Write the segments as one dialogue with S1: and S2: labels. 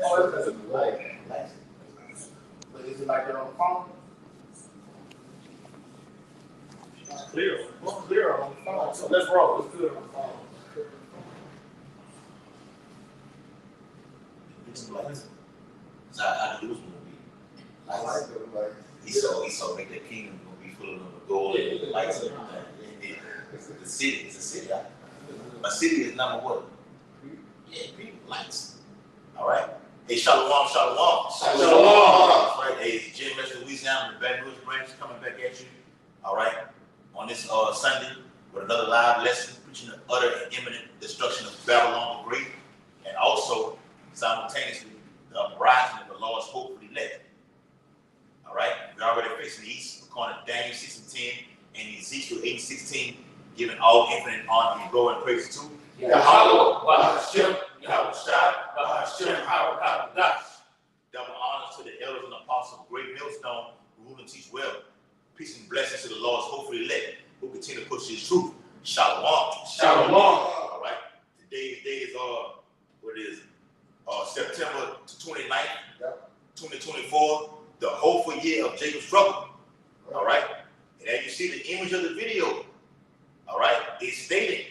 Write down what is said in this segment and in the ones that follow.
S1: Oh, that's in the light. But is it like that on the phone? It's clear. It's clear on the phone. So let's roll. It's good on the phone.
S2: So I do this movie.
S1: I like it. Like
S2: He saw make that kingdom gonna be full of gold and lights and everything. The city is a city. A city is number one. Yeah, people, lights. All right. Hey, shalom, shalom.
S1: Shalom.
S2: Right. Hey, GMS Louisiana, the Baton Rouge branch coming back at you. All right. On this Sunday with another live lesson preaching the utter and imminent destruction of Babylon the Great, and also simultaneously the uprising of the Lord's hopefully elect. All right. We're already facing the east, according to Daniel 6:10 and Ezekiel 8:16, giving all infinite honor and glory and praise to
S1: Yahweh, Bahashem, Yahweh Shai, Bahashem, Hawakadosh.
S2: Double honors to the elders and apostles of Great Millstone who rule and teach well. Peace and blessings to the Lord's hopefully elect who continue to push his truth. Shalom.
S1: Shalom.
S2: All right. Today's day is what is September 29th, 2024, the hopeful year of Jacob's trouble. All right. And as you see the image of the video, all right, it's stated,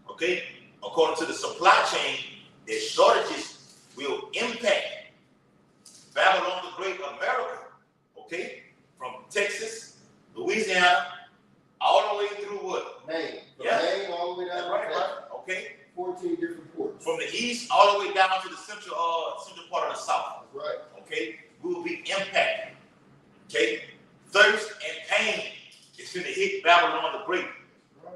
S2: okay, according to the supply chain, that shortages will impact Babylon the Great America, okay, from Texas, Louisiana, all the way through what?
S1: Maine.
S2: Yeah.
S1: Maine all the way down.
S2: Right. Okay.
S1: 14 different ports.
S2: From the east all the way down to the central part of the south.
S1: That's right.
S2: Okay, we will be impacted. Okay, thirst and pain is going to hit Babylon the Great.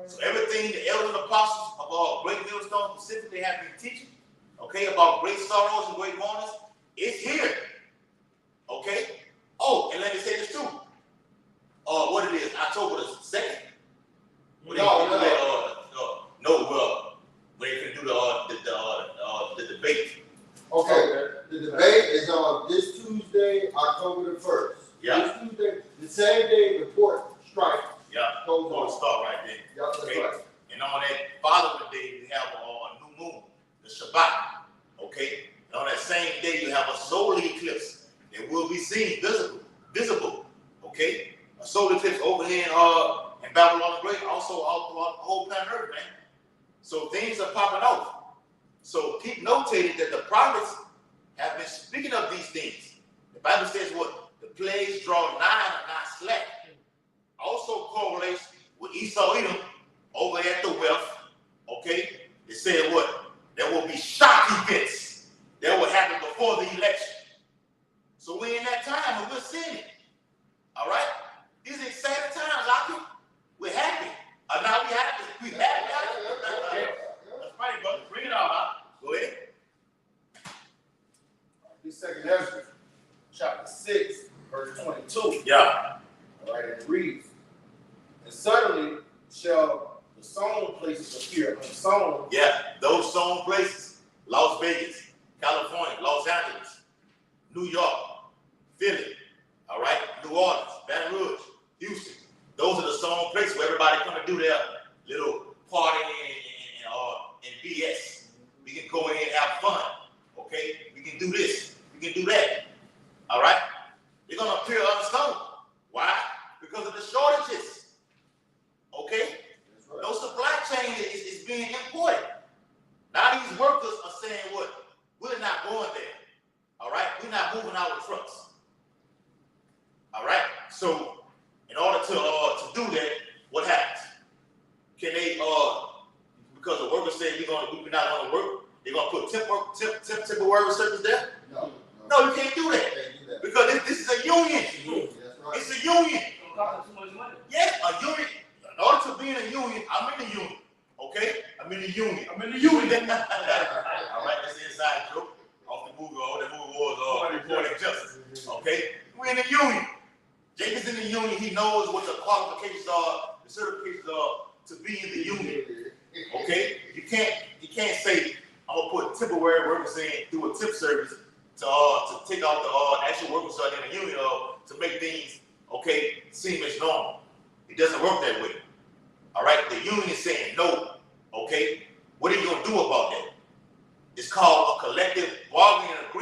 S2: So everything the elders and apostles of Great Millstone specifically have been teaching, okay, about great sorrows and great mourners, it's here. Okay. Oh, and let me say this too. What it is, October the 2nd. When they can do the debate.
S1: Okay, the debate is on this Tuesday, October the 1st.
S2: Yeah.
S1: This Tuesday, the same day the port strike.
S2: Yeah.
S1: Goes
S2: We'll
S1: on.
S2: start right there.
S1: Yeah, that's
S2: Okay.
S1: right.
S2: And on that following day, we have a new moon, the Shabbat. Okay. And on that same day, you have a solar eclipse that will be seen, visible. Okay. A solar eclipse over here in Babylon the Great, also all throughout the whole planet Earth, man. So things are popping off. So keep notating that the prophets have been speaking of these things. The Bible says what? The plagues draw nigh and are not slack. Also correlates with Esau Edom over at the wealth. Okay? It said what? There will be shock events that will happen before the election. So we're in that time and we're seeing it. All right? These are exciting times, Aki. We're happy. Now we happy. We happy. That's right, brother. Bring it on, huh? Go ahead.
S1: This second Ezra, chapter 6, verse 22.
S2: Yeah.
S1: All right, it reads, and suddenly shall the sown places appear unsown.
S2: Yeah, those sown places. Las Vegas, California, Los Angeles, New York, Philly, all right, New Orleans, Baton Rouge, Houston. Those are the sown places where everybody come and do their little party and BS. We can go in and have fun, okay? We can do this, we can do that, all right? They're gonna appear unsown. Why? Because of the shortages, okay?
S1: Right.
S2: No supply chain is being imported. Now these workers are saying what? We're not going there, all right? We're not moving our trucks, all right? So in order to do that, what happens? Can they, because the workers say we're not going to work, they're going to put temporary restrictions there? No, you can't do that. Because this is a union.
S1: Right.
S2: It's a union.
S3: It's gonna cost too much money.
S2: Yes, a union. In order to be in a union, I'm in the union. Okay? I'm in the union.
S3: I'm in the union.
S2: All right, that's the inside joke. Off the movie, all that movie was Reporting Justice. Okay? We're in the union. Jacob's in the union. He knows what the qualifications are, the certifications are to be in the union. Okay? You can't say I'm gonna put temporary workers in through a tip service to take out the actual workers who are in the union to make things seem as normal. It doesn't work that way. All right, the union is saying no. Okay, what are you gonna do about that? It's called a collective bargaining agreement.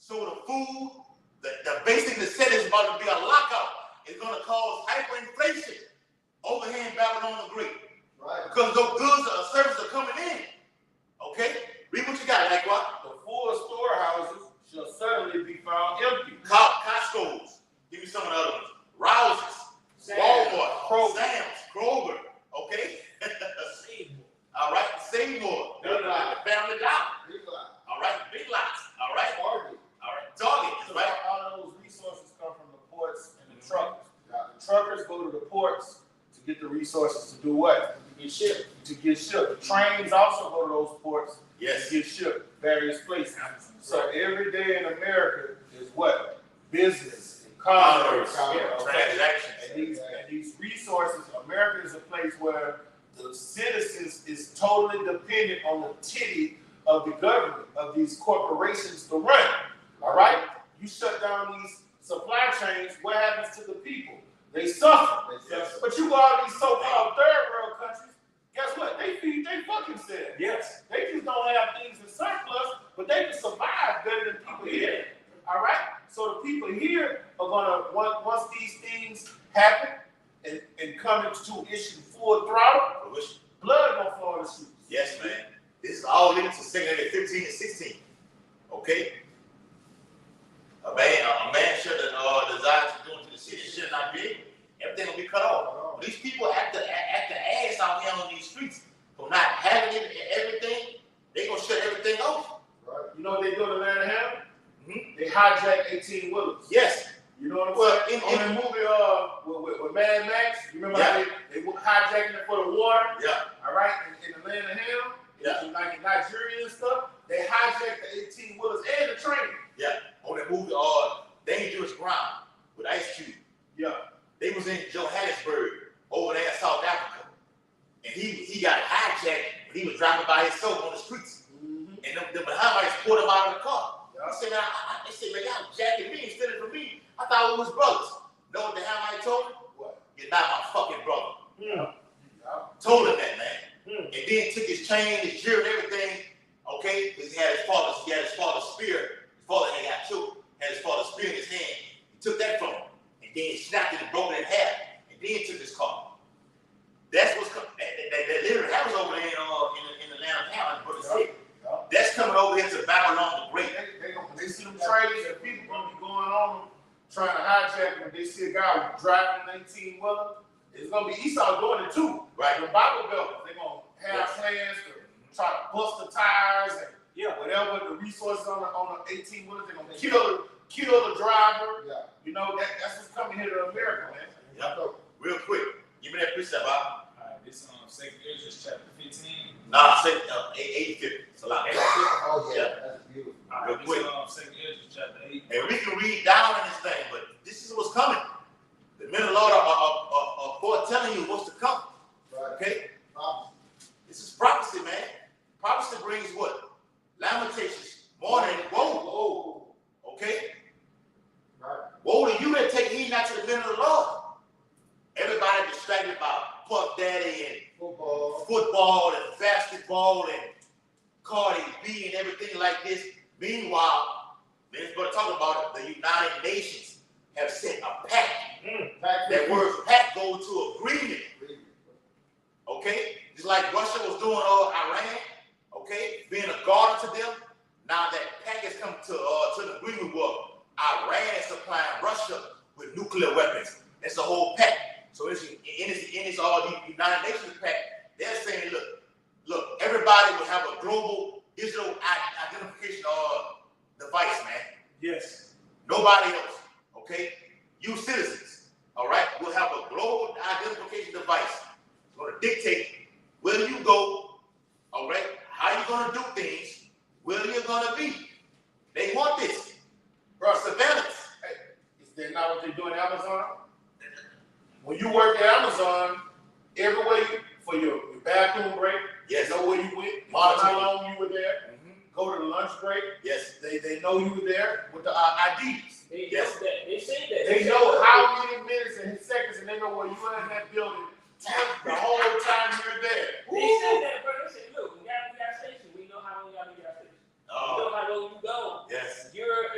S2: So the food, the basic necessities is about to be a lockout. It's going to cause hyperinflation over here in Babylon the Great.
S1: Right.
S2: Because those goods or services are coming in. Okay? Read what you got, like what?
S1: The full storehouses shall suddenly be found empty.
S2: Costco's. Give me some of the other ones. Rouse's, Walmart, Sam's, Kroger. Okay? All right, Seymour, Family Dollar. All right, Big Lots. All right,
S1: Target.
S2: all right, Target.
S1: So
S2: Right.
S1: all of those resources come from the ports and the truckers. The truckers go to the ports to get the resources to do what? To get shipped. To get shipped. The trains also go to those ports
S2: Yes.
S1: to get shipped various places. So every day in America is what? Business and commerce. Yeah, okay.
S2: Transactions.
S1: And these resources, America is a place where the citizens is totally dependent on the titty of the government, of these corporations to run. All right? You shut down these supply chains, what happens to the people? They suffer.
S2: Yes.
S1: But you go out to these so-called third world countries, guess what? They feed they fucking selves.
S3: Yes.
S1: They just don't have things in surplus, but they can survive better than people here. All right? So the people here are gonna, once these things happen and come into issue full throttle, blood gonna flow in the streets.
S2: Yes, man. This is all linked to 2 Corinthians 15 and 16. Okay? A man should desire to go into the city should not be able. Everything will be cut off. These people act the ass out here on these streets for not having it and everything. They gonna shut everything off.
S1: Right. You know what they do in Atlanta Ham?
S2: Mm-hmm.
S1: They hijack 18 wheelers.
S2: Yes.
S1: You know what I'm
S2: Well,
S1: saying?
S2: in
S1: On the movie with Mad Max, you remember how they were hijacking it for the water?
S2: Yeah.
S1: All right, in Atlanta Ham, like in Nigeria and stuff, they hijacked the 18 wheelers and the train.
S2: Yeah. On that movie, Dangerous Ground with Ice Cube.
S1: Yeah.
S2: They was in Johannesburg over there in South Africa, and he got hijacked when he was driving by himself on the streets.
S1: Mm-hmm.
S2: And the Bahamites pulled him out of the car.
S1: Yeah.
S2: He said, man, they said, man, y'all jacking me instead of for me. I thought we was brothers. Know what the Hamite told him?
S1: What?
S2: You're not my fucking brother.
S1: Yeah.
S2: Told him that, man.
S1: Mm.
S2: And then took his chain, his jewelry, and everything, okay? Because he had his father's spear. His father had got killed, had his father's spear in his hand. He took that from him. And then he snapped it and broke it in half. And then he took his car. That's what's coming. That literally happens over there in the land of Ham, Brother City. That's coming over here to Babylon the Great.
S1: They see them trailers and people gonna be going on them, trying to hijack them. They see a guy driving an 18-wheeler. It's gonna be Esau doing it too.
S2: Right.
S1: The Bible Belt, they're gonna have plans to try to bust the tires and whatever the resources on the 18-wheelers, they're gonna kill the driver. Yeah. You know, that's what's coming here to America, man.
S2: Yeah. Real quick. Give me that precept, Bob.
S3: This 2 Ezra chapter 15.
S2: Nah, say 8:50. It's a lot.
S1: Oh
S2: Yeah.
S1: That's beautiful.
S2: Real quick.
S3: This 2 Ezra chapter 8.
S2: And we can read down in this thing, but this is what's coming. The men of the Lord are foretelling you what's to come.
S1: Right.
S2: Okay? This is prophecy, man. Prophecy brings what? Lamentations, mourning, woe. Okay?
S1: Right.
S2: Woe to you that take heed not to the men of the Lord. Everybody distracted about Puff Daddy and football and basketball and Cardi B and everything like this. Meanwhile, let's go talk about it. The United Nations have sent a pact. That word pact goes to agreement. Okay? Just like Russia was doing Iran, okay, being a guard to them. Now that pact has come to an agreement where Iran is supplying Russia with nuclear weapons. That's the whole pact. So it's all the United Nations pact. They're saying, look, everybody will have a global digital identification device, man.
S3: Yes.
S2: Nobody else, okay? You citizens, all right, will have a global identification device. It's going to dictate where you go, all right, how you're going to do things, where you're going to be. They want this. Bro, surveillance.
S1: Hey, is that not what they do in Amazon? When you work at Amazon, everywhere for your bathroom break,
S2: yes,
S1: know where you went,
S2: monitor
S1: how long you were there, go to the lunch break.
S2: Yes.
S1: They know you were there with the IDs.
S3: They
S2: Yes.
S3: know that. They say that.
S1: They know how many minutes and seconds, and they know where you were in that building the whole time you're there.
S3: They said that, bro. They said, look, we got a gas station. We know how long y'all be gas station. We know how long you go.
S2: Yes.
S3: You're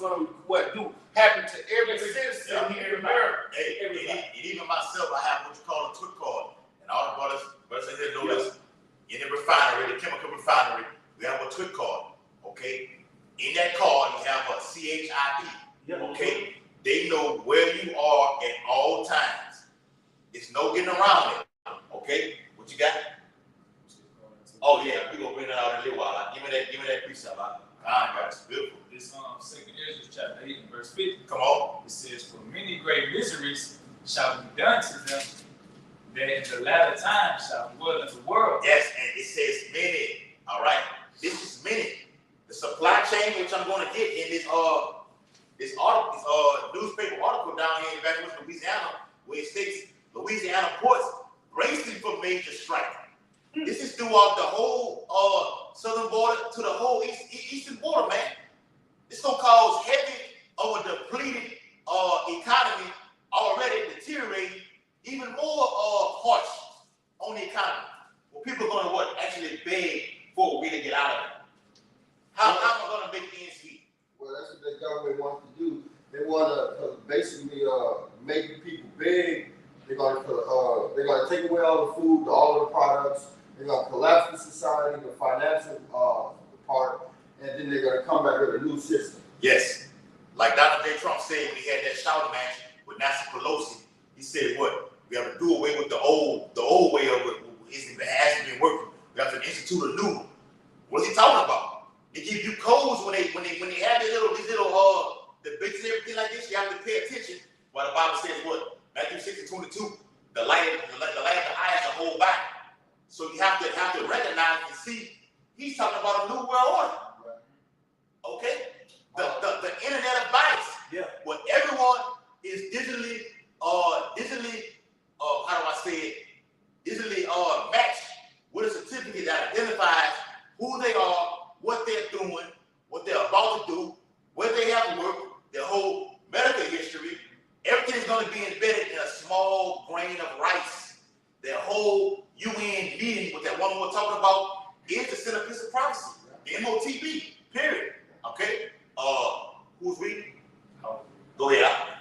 S1: going to happen to every citizen here in America.
S2: Hey, and even myself, I have what you call a twit card. And all the brothers in here know this. In the refinery, the chemical refinery, we have a twit card. Okay? In that card, you have a CHIP. Okay? They know where you are at all times. It's no getting around it. Okay? What you got? Oh yeah, we're gonna bring that out in a little while. Give me that precept. I got it. It's beautiful.
S3: It's 2 Ezra chapter 8 and verse 50.
S2: Come on.
S3: It says, "For many great miseries shall be done to them, that in the latter time shall dwell in the world."
S2: Yes, and it says many. All right, this is many. The supply chain, which I'm going to get in this newspaper article down here in Baton Rouge, Louisiana, where it states Louisiana ports bracing for major strike. This is throughout the whole southern border to the whole eastern border, man. It's gonna cause heavy of a depleted economy already deteriorating, even more harsh on the economy. Well, people are gonna actually beg for a way to get out of it. How am I gonna make ends meet?
S4: Well, that's what the government wants to do. They want to basically make people beg. They're gonna take away all the food, all of the products. They're gonna collapse the society, the financial part, and then they're gonna come back with a new system.
S2: Yes, like Donald J. Trump said when he had that shouting match with Nancy Pelosi. He said, "What? We have to do away with the old way of it. It hasn't been working. We have to institute a new one." What's he talking about? They give you codes when they have these little debates and everything like this. You have to pay attention. What the Bible says, what Matthew 6:22, the light of the eye is the whole body. So you have to recognize and see. He's talking about a new world order. Okay, the internet of bodies.
S1: Yeah.
S2: When everyone is digitally matched with a certificate that identifies who they are, what they're doing, what they're about to do, where they have worked, their whole medical history. Everything is going to be embedded in a small grain of rice. Their whole UN meeting with that woman we're talking about is the centerpiece of prophecy, the MOTB, period. Okay? Who's reading? Go ahead.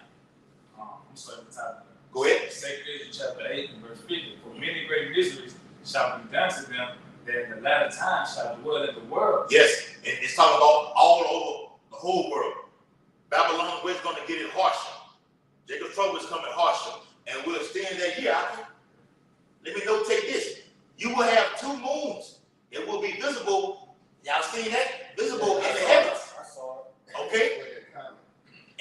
S3: I'm starting the top.
S2: Go ahead.
S3: 2 Ezra chapter 8 and verse 50. "For many great miseries shall be done to them, that in the latter time shall dwell in the world."
S2: Yes, it's talking about all over the whole world. Babylon, we're going to get it harsher. Jacob's trouble is coming harsher. And we'll stand there here. Let me notate this. You will have 2 moons. It will be visible. Y'all seen that? Visible in the heavens.
S4: I saw it.
S2: Okay?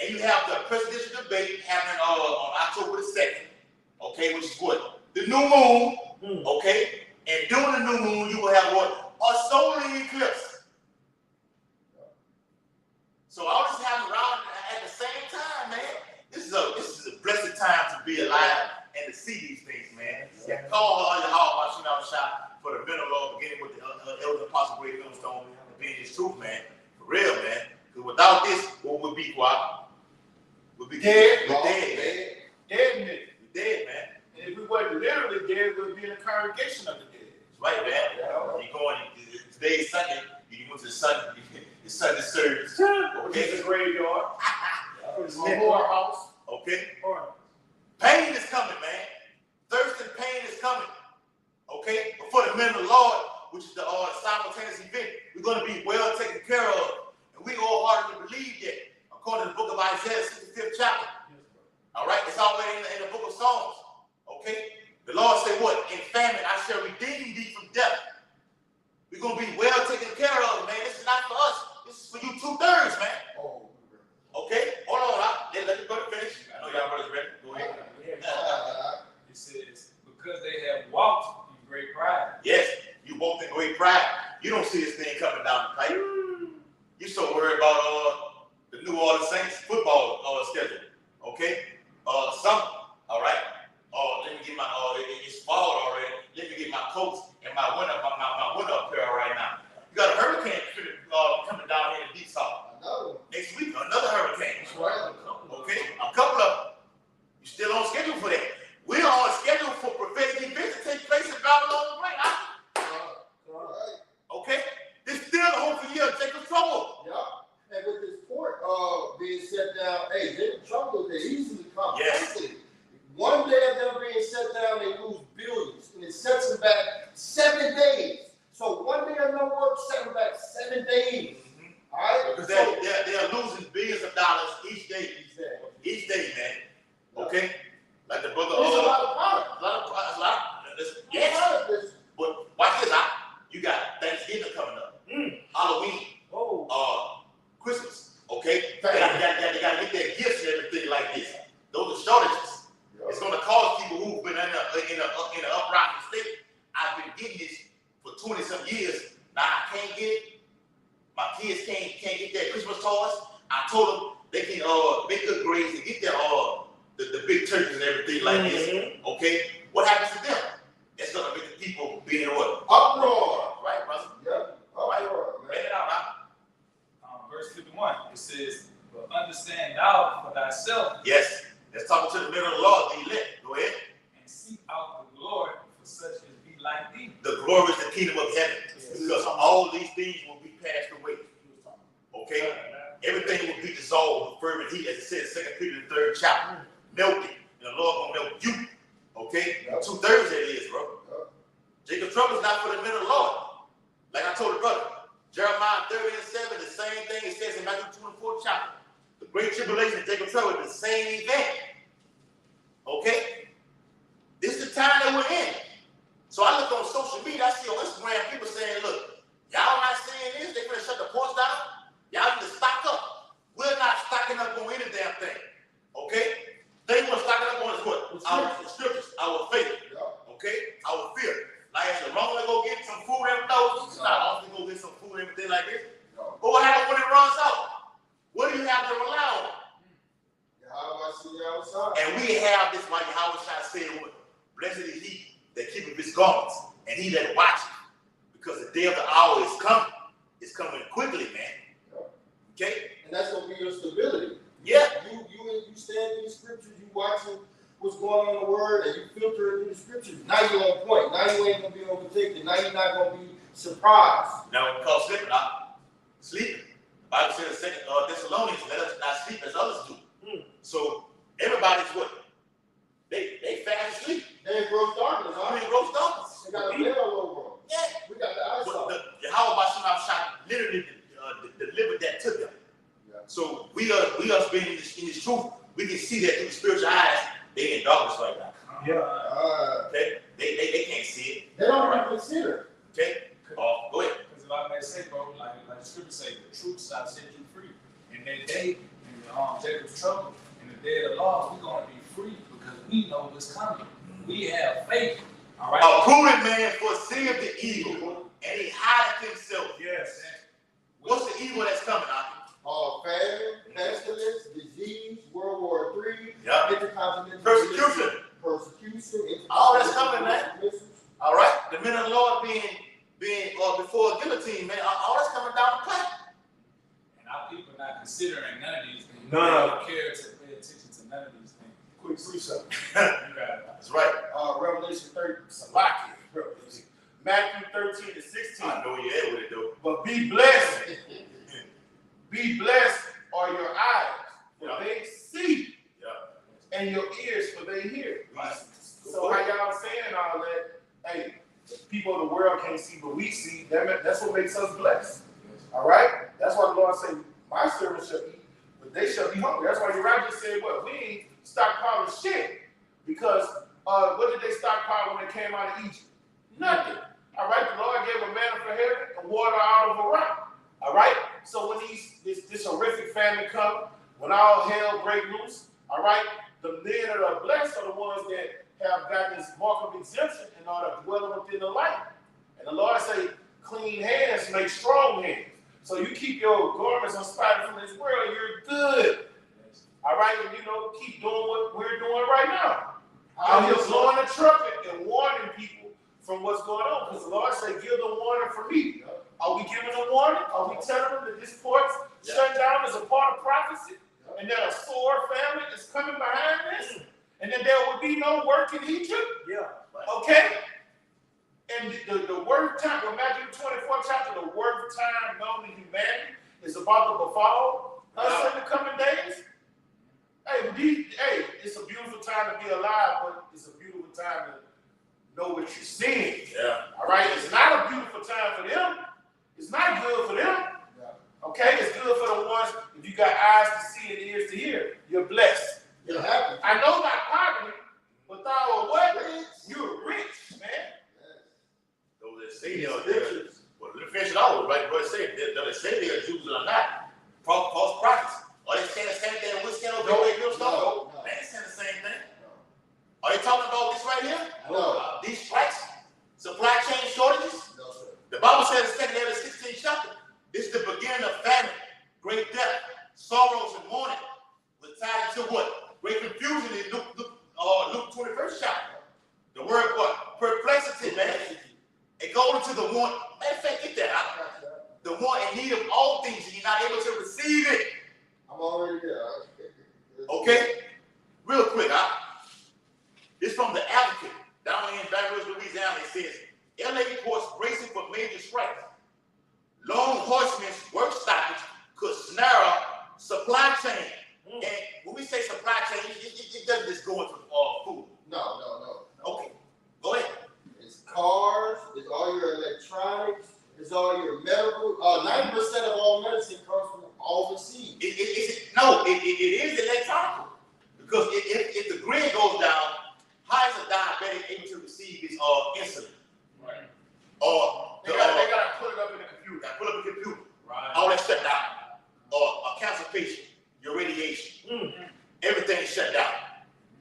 S2: And you have the presidential debate happening on October the 2nd. Okay, which is what? The new moon. Okay? And during the new moon, you will have what? A solar eclipse. So all this happening around at the same time, man. This is a blessed time to be alive and to see these things, man. Yeah, call all your heart, watching out shot for the men of Lord, beginning with the elder apostle Great Millstone, and being his truth, man. For real, man. Because without this, what would be quiet? We'll be dead. We're dead.
S1: Dead.
S2: We're dead, man.
S1: And if we weren't literally dead, we'd be in a congregation of the dead.
S2: That's right, man. You're going, today is Sunday, you went to the Sunday service. Okay.
S1: It's a graveyard.
S4: It's a whorehouse.
S2: Okay? Pain is coming, man. Thirst and pain is coming. Okay? But for the men of the Lord, which is the simultaneous event, we're going to be well taken care of. And we wholeheartedly believe that, according to the book of Isaiah, 65th chapter. All right? It's already in the book of Psalms. Okay? The Lord said, what? In famine, I shall redeem thee from death. We're going to be well taken care of, man. This is not for us. This is for you 2/3, man. Okay? Hold on. Let me go to finish. I know y'all brothers ready. Go ahead.
S3: It says, "Because they have walked in great pride."
S2: Yes, you walked in great pride. You don't see this thing coming down the pipe.
S4: investment days. All right?
S2: Because
S4: So,
S2: they're losing billions of dollars each day.
S4: exactly.
S2: Each day, man. Okay? Like the brother,
S4: There's a lot of products.
S2: yes.
S4: There's-
S2: But watch this out. You got Thanksgiving coming up. Halloween.
S4: Oh,
S2: Christmas. Okay? They gotta get their gifts and everything like this. Those are shortages. It's gonna cause people who've been in an uprising state. I've been getting this for 20-some years. Now I can't get it. My kids can't get their Christmas toys. I told them they can make good grades and get their the big turkeys and everything like this. Okay? What happens to them? It's gonna make the people be in what?
S4: uproar.
S2: Right, brother?
S4: Yeah, uproar, man.
S2: Make it out, huh?
S3: Verse 51, it says, but understand thou for thyself
S2: Yes. Let's talk to the middle of the Lord, the elect. Go ahead.
S3: and seek out the glory for such as be like thee.
S2: The glory is the kingdom of heaven. Because all these things will be passed away. Okay? Everything will be dissolved with fervent heat, as it says in 2 Peter the 3rd chapter. Melt it. And the Lord gonna melt you. Okay? 2/3 that is, bro. Jacob's trouble is not for the men of the Lord. Like I told the brother, Jeremiah 30:7, the same thing it says in Matthew 24th chapter. The great tribulation of Jacob's trouble is the same event. Okay? This is the time that we're in. So I look on social media, I see on Instagram people saying, look, y'all not saying this, they gonna shut the ports down. Y'all need to stock up. We're not stocking up on any damn thing. Okay? They want to stock up on is what? Our scriptures, our faith. Okay? Our fear. Like I said, long as go get some food every day, not often go get some food and everything like this. But what happens when it runs out? What do you have to rely on?
S4: How do I see you outside?
S2: And we have this, like Howard Shah said, blessed is he that keepeth his garments, and he that watcheth, because the day of the hour is coming. It's coming quickly, man. Okay?
S4: And that's gonna be your stability.
S2: Yeah.
S4: You stand in the scriptures, you watching what's going on in the word, and you filter it in the scriptures. Now you're on point. Now you ain't gonna be overtaken. Now you're not gonna be surprised.
S2: Now we call sleeping out. Sleeping. The Bible says in 2 Thessalonians, let us not sleep as others do. So everybody's what? They fast asleep.
S4: They in gross darkness, huh?
S2: I mean, gross darkness.
S4: They got a veil over them.
S2: Yeah.
S4: We got the eyes on.
S2: But the Yahweh Shah literally delivered that to them.
S4: Yeah.
S2: So we us being in this truth, we can see that through the spiritual eyes. They in darkness right now. Okay? They can't see it.
S4: They don't even consider.
S2: Okay? Go ahead.
S3: Because if I may say, bro, like the scripture say, the truth shall set you free. And that day, in Jacob's trouble, in the day of the law, we're going to be free because we know what's coming. We have faith. All right?
S2: A prudent man foreseeth the evil, and he hideth himself.
S3: Yes.
S2: What's the evil that's coming, Aki?
S4: Famine, pestilence, disease, World War III,
S2: Yeah.
S4: intercontinental
S2: Persecution.
S4: persecution.
S2: All that's coming, man. All right? The men of the Lord being before a guillotine, man. All that's coming down the pipe.
S3: And our people not considering none of these things.
S1: None
S3: They
S1: of
S3: don't care to pay attention to none of these things.
S1: quick precept.
S3: You got it.
S2: That's right.
S1: Revelation 30, Salaki, Revelation. Matthew 13-16.
S2: I know you're at with it, though.
S1: But be blessed. Be blessed are your eyes, for
S2: Yeah.
S1: they see,
S2: Yeah.
S1: and your ears, for they hear.
S2: Right.
S1: So how y'all saying all that? Hey, the people of the world can't see, but we see. That's what makes us blessed. All right? That's why the Lord said, my servants shall eat, but they shall be hungry. That's why Uriah just said, what? We ain't stockpiling shit. Because what did they stockpile when they came out of Egypt? Nothing. All right? The Lord gave a manna for heaven and water out of a rock. All right? So when this horrific famine comes, when all hell break loose, all right, the men that are blessed are the ones that have gotten this mark of exemption and are dwelling within the light. And the Lord say, clean hands make strong hands. So you keep your garments unspotted from this world, you're good. All right, and keep doing what we're doing right now. I'm just blowing the trumpet and warning people from what's going on. Because the Lord said, give the warning for me. Are we giving a warning? Are we telling them that this port's shut down as a part of prophecy? And that a sore famine is coming behind this? And that there will be no work in Egypt?
S2: Yeah.
S1: Okay? And the word time, in Matthew 24 chapter, the word time known to humanity is about to befall us in the coming days. Hey, it's a beautiful time to be alive, but it's a beautiful time to know what you're seeing.
S2: Yeah.
S1: All right? It's not a beautiful time for them. It's It's not good for them.
S4: Yeah.
S1: Okay, it's good for the ones, if you got eyes to see and ears to hear, you're blessed.
S4: You're happy.
S1: I know not poverty, but thou art what?
S4: Rich.
S1: You're rich, man.
S4: Yes.
S2: Those that say they are there, well, let me finish it out, right? What they say, they say they are Jews or not. False prophets. Are they saying the same thing we stand over here in Millstone?
S4: No.
S2: They ain't saying the same thing. Are they talking about this right here?
S4: No.
S2: These strikes? Supply chain shortages?
S4: No, sir.
S2: The Bible says in the second half of the 16th chapter, this is the beginning of famine, great death, sorrows, and mourning. Was tied into what? Great confusion in Luke 21st chapter. The word what? Perplexity, man. It goes into the one. Matter of fact, get that out. The one in need of all things, and you're not able to receive it.
S4: I'm already there.
S2: Okay? Real quick, this from the Advocate down in Baton Rouge, Louisiana. It says, LA reports bracing for major strikes. Lone horsemen's work stoppage could snarl supply chain. And when we say supply chain, it doesn't just go into food.
S4: No.
S2: Okay, go ahead.
S4: It's cars, it's all your electronics, it's all your medical. 90% of all medicine comes from overseas.
S2: It is electronic. Because if the grid goes down, how is a diabetic able to receive his insulin?
S3: Right.
S2: Or
S1: They gotta put it up in the computer.
S2: put up a computer.
S3: Right.
S2: All that shut down. Or a cancer patient, your radiation. Everything is shut down.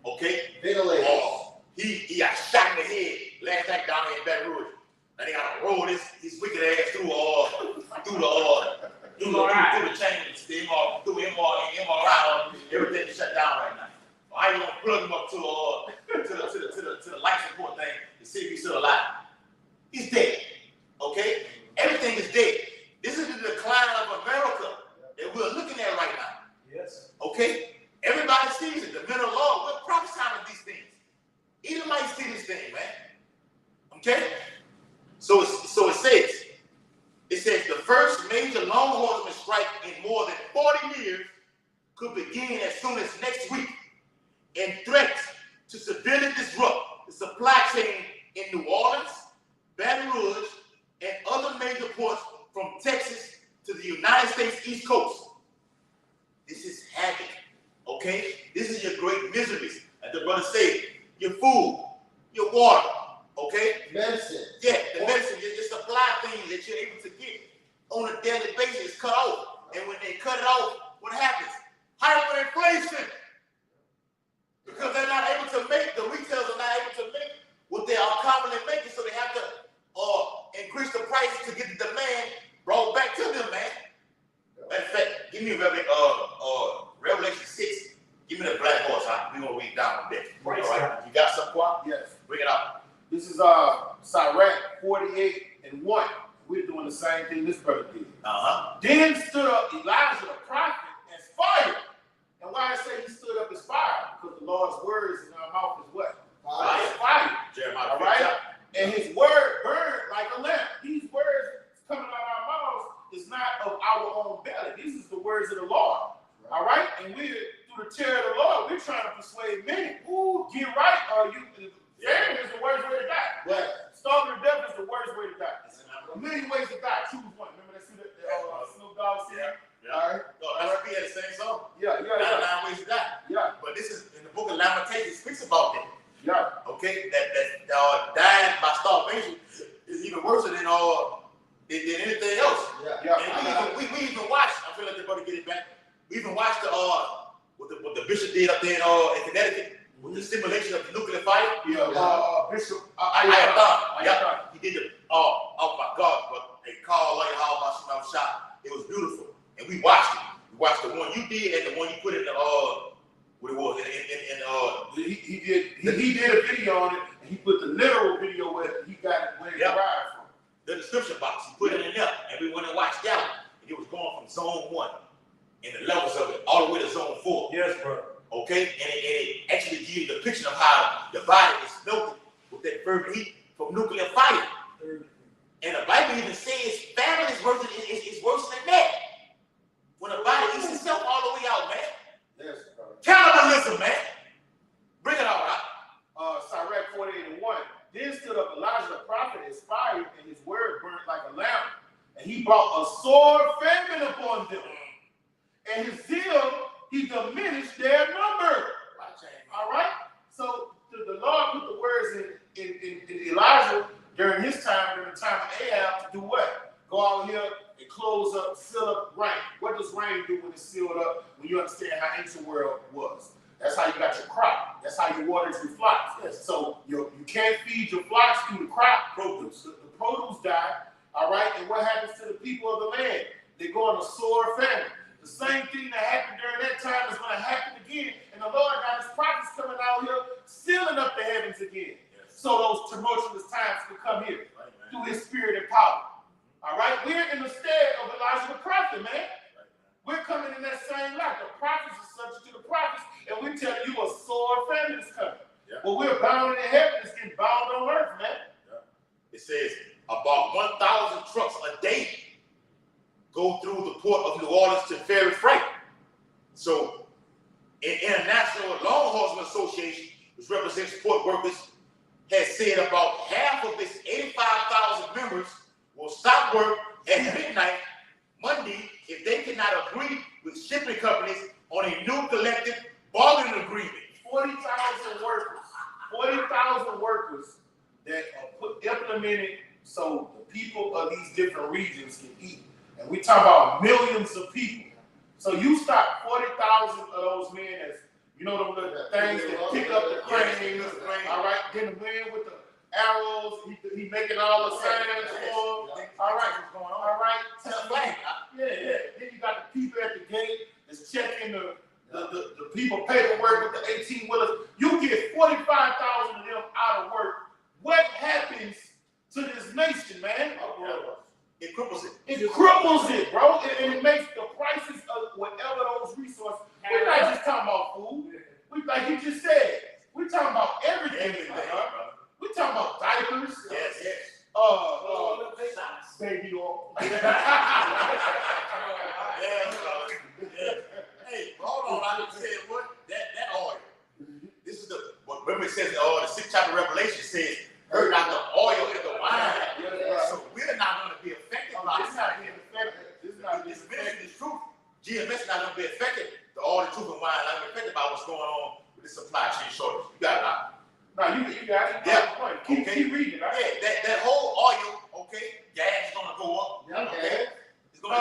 S2: Okay?
S4: Ventilators.
S2: Or he got shot in the head last night down here in Baton Rouge. Now they gotta roll his wicked ass through the chambers, through MRI, everything is shut down right now. How you gonna plug him up to the life support thing to see if he's still alive? He's dead. Okay? Everything is dead. This is the decline of America that we're looking at right now.
S3: Yes.
S2: Okay? Everybody sees it. The men of law, we're prophesying these things. Even might see this thing, man. Okay? So it says the first major long horseman strike in more than 40 years could begin as soon as next week and threats to severely disrupt the supply chain in New Orleans, Baton Rouge, and other major ports from Texas to the United States East Coast. This is havoc, okay? This is your great miseries. As the brother said, your food, your water, okay?
S4: Medicine.
S2: Yeah, the medicine, your supply things that you're able to get on a daily basis is cut off. And when they cut it off, what happens? Hyperinflation. Because they're not able to make, the retailers are not able to make what they are commonly making, so they have to increase the prices to get the demand brought back to them, man. Matter of fact, give me Revelation 6. Give me the black horse. We're going to read down a bit. All right? You got some, Qua?
S1: Yes.
S2: Bring it up.
S1: This is Sirach 48:1. We're doing the same thing this brother did. Then stood up Elijah the prophet as fire. And why I say he stood up as fire? Because the Lord's words in our mouth is what?
S2: Fire.
S1: Fire.
S2: Jeremiah.
S1: All right? And his word burned like a lamp. These words coming out of our mouths is not of our own belly. These is the words of the Lord. All right? And we're, through the terror of the Lord, we're trying to persuade many. Ooh, get right, or you. Famine is the worst way to die.
S4: Right.
S1: Starving to death is the worst way to die. A million ways to die. Choose one. Remember that Snoop Dogg said?
S2: Yeah.
S1: All right.
S2: No, that's the same song.
S1: Yeah.
S2: 9 ways to die.
S1: Yeah.
S2: But this is in the book of Lamentations speaks about that.
S1: Yeah.
S2: Okay, that dying by starvation is even worse than anything else.
S4: Yeah.
S2: And we even watched. I feel like they're about to get it back. We even watched what the bishop did up there in Connecticut with the stimulation of the nuclear fire.
S1: Bishop.
S2: Yeah, he did the. Oh my God! But a call like how about shot. It was beautiful, and we watched it. We watched the one you did and the one you put in the what it was
S1: He did a video on it, and he put the literal video where he got it where it arrived from.
S2: the description box. He put it in there, and we went and watched that one, and it was going from zone 1 and the levels of it all the way to zone 4.
S3: Yes, bro.
S2: Okay, and it actually gives you the picture of how the body is melted with that fervent heat from nuclear fire. And the Bible even says famine is worse than that. When the body eats itself all the way out, man.
S4: Yes,
S2: Cannibalism, man. Bring it all out.
S1: Sirach 48:1. Then stood up Elijah the prophet as fire, and his word burned like a lamp. And he brought famine upon them. And his zeal, he diminished their number. All right? So the Lord put the words in Elijah during his time, during the time of Ahab, to do what? Go out here and close up, seal up rain. What does rain do when it's sealed up? When you understand how ancient world was. That's how you got your crop. That's how you water your flocks. Yes. So you can't feed your flocks through the crop produce. The produce die, all right? And what happens to the people of the land? They go on a sore famine. The same thing that happened during that time is going to happen again. And the Lord got his prophets coming out here, sealing up the heavens again. Yes. So those tumultuous times can come here through his spirit and power. All right? We're in the stead of Elijah the prophet, man. We're coming in that same light. The prophets are subject to the prophets, and we tell you a sore famine is coming. Yeah. Well, we're bound in heaven, it's getting bound on earth, man. Yeah.
S2: It says about 1,000 trucks a day go through the port of New Orleans to ferry freight. So, an International Law Enforcement Association, which represents port workers, has said about half of its 85,000 members will stop work at midnight Monday if they cannot agree with shipping companies on a new collective bargaining agreement.
S1: 40,000 workers. 40,000 workers that are implemented so the people of these different regions can eat. And we talk about millions of people. So you stop 40,000 of those men as, you know, the things that pick up the cranes, all right? Then the man with the arrows, he making all the signs for them. All right, what's going on? All right, yeah. Then you got the people at the gate that's checking the people paperwork with the 18-wheelers. You get 45,000 of them out of work. What happens to this nation, man?
S2: It cripples it.
S1: It cripples it, bro. And it makes the prices of whatever those resources. We're not just talking about food. We, like you just said, we're talking about everything. We're talking about diapers.
S2: Yes.
S1: Baby oil.
S2: Hey, hold on. I just said what? That oil. This is what remember it says, the sixth chapter of Revelation says, heard out the oil and the wine. So we're not going to be affected by this. This ministry is truth. GMS is not going to be affected. The oil, the truth, and wine not going to be affected by what's going on with the supply chain shortage. You got it, right?
S1: No, you got it. Yeah. Keep reading, right?
S2: Yeah, that whole oil, okay, gas is going to go up. Okay.
S1: No.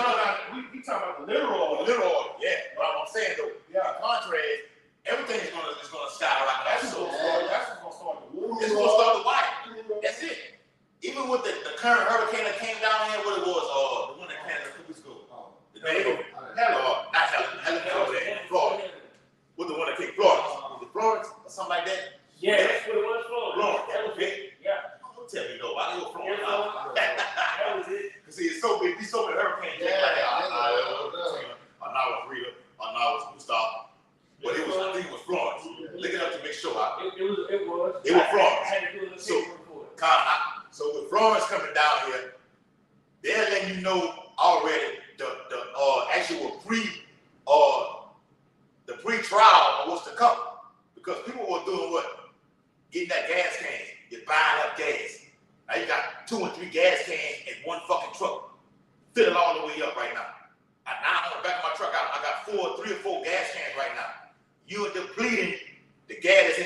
S1: We talking about the literal oil.
S2: The literal oil, yeah. But I'm saying though, in contrast, everything is gonna skyrocket.
S1: That's what's gonna start the war.
S2: It's gonna start the fight. That's it. Even with the current hurricane that came down here, what it was, the one that came to Cooper's School. The name not Helen, Florida. What the one that came Florida? Was it Florence or something like that?
S5: Yeah, that's what it was, Florida.
S2: That was it.
S5: Yeah.
S2: Don't tell me though, I go Florida.
S5: That was it.
S2: See, it's so big, these so many hurricanes. Now it's Rita, now it's Gustav. But I think it was Florence. Look it up to make sure.
S5: It was
S2: Florence. So with Florence coming down here, they're letting you know already the actual pre-trial of what's to come. Because people were doing what? Getting that gas can. You're buying up gas. Now you got 2 and 3 gas cans in one fucking truck. Fill it all the way up right now. And now on the back of my truck, I got 3 or 4 gas cans right now. You're depleting the gas that's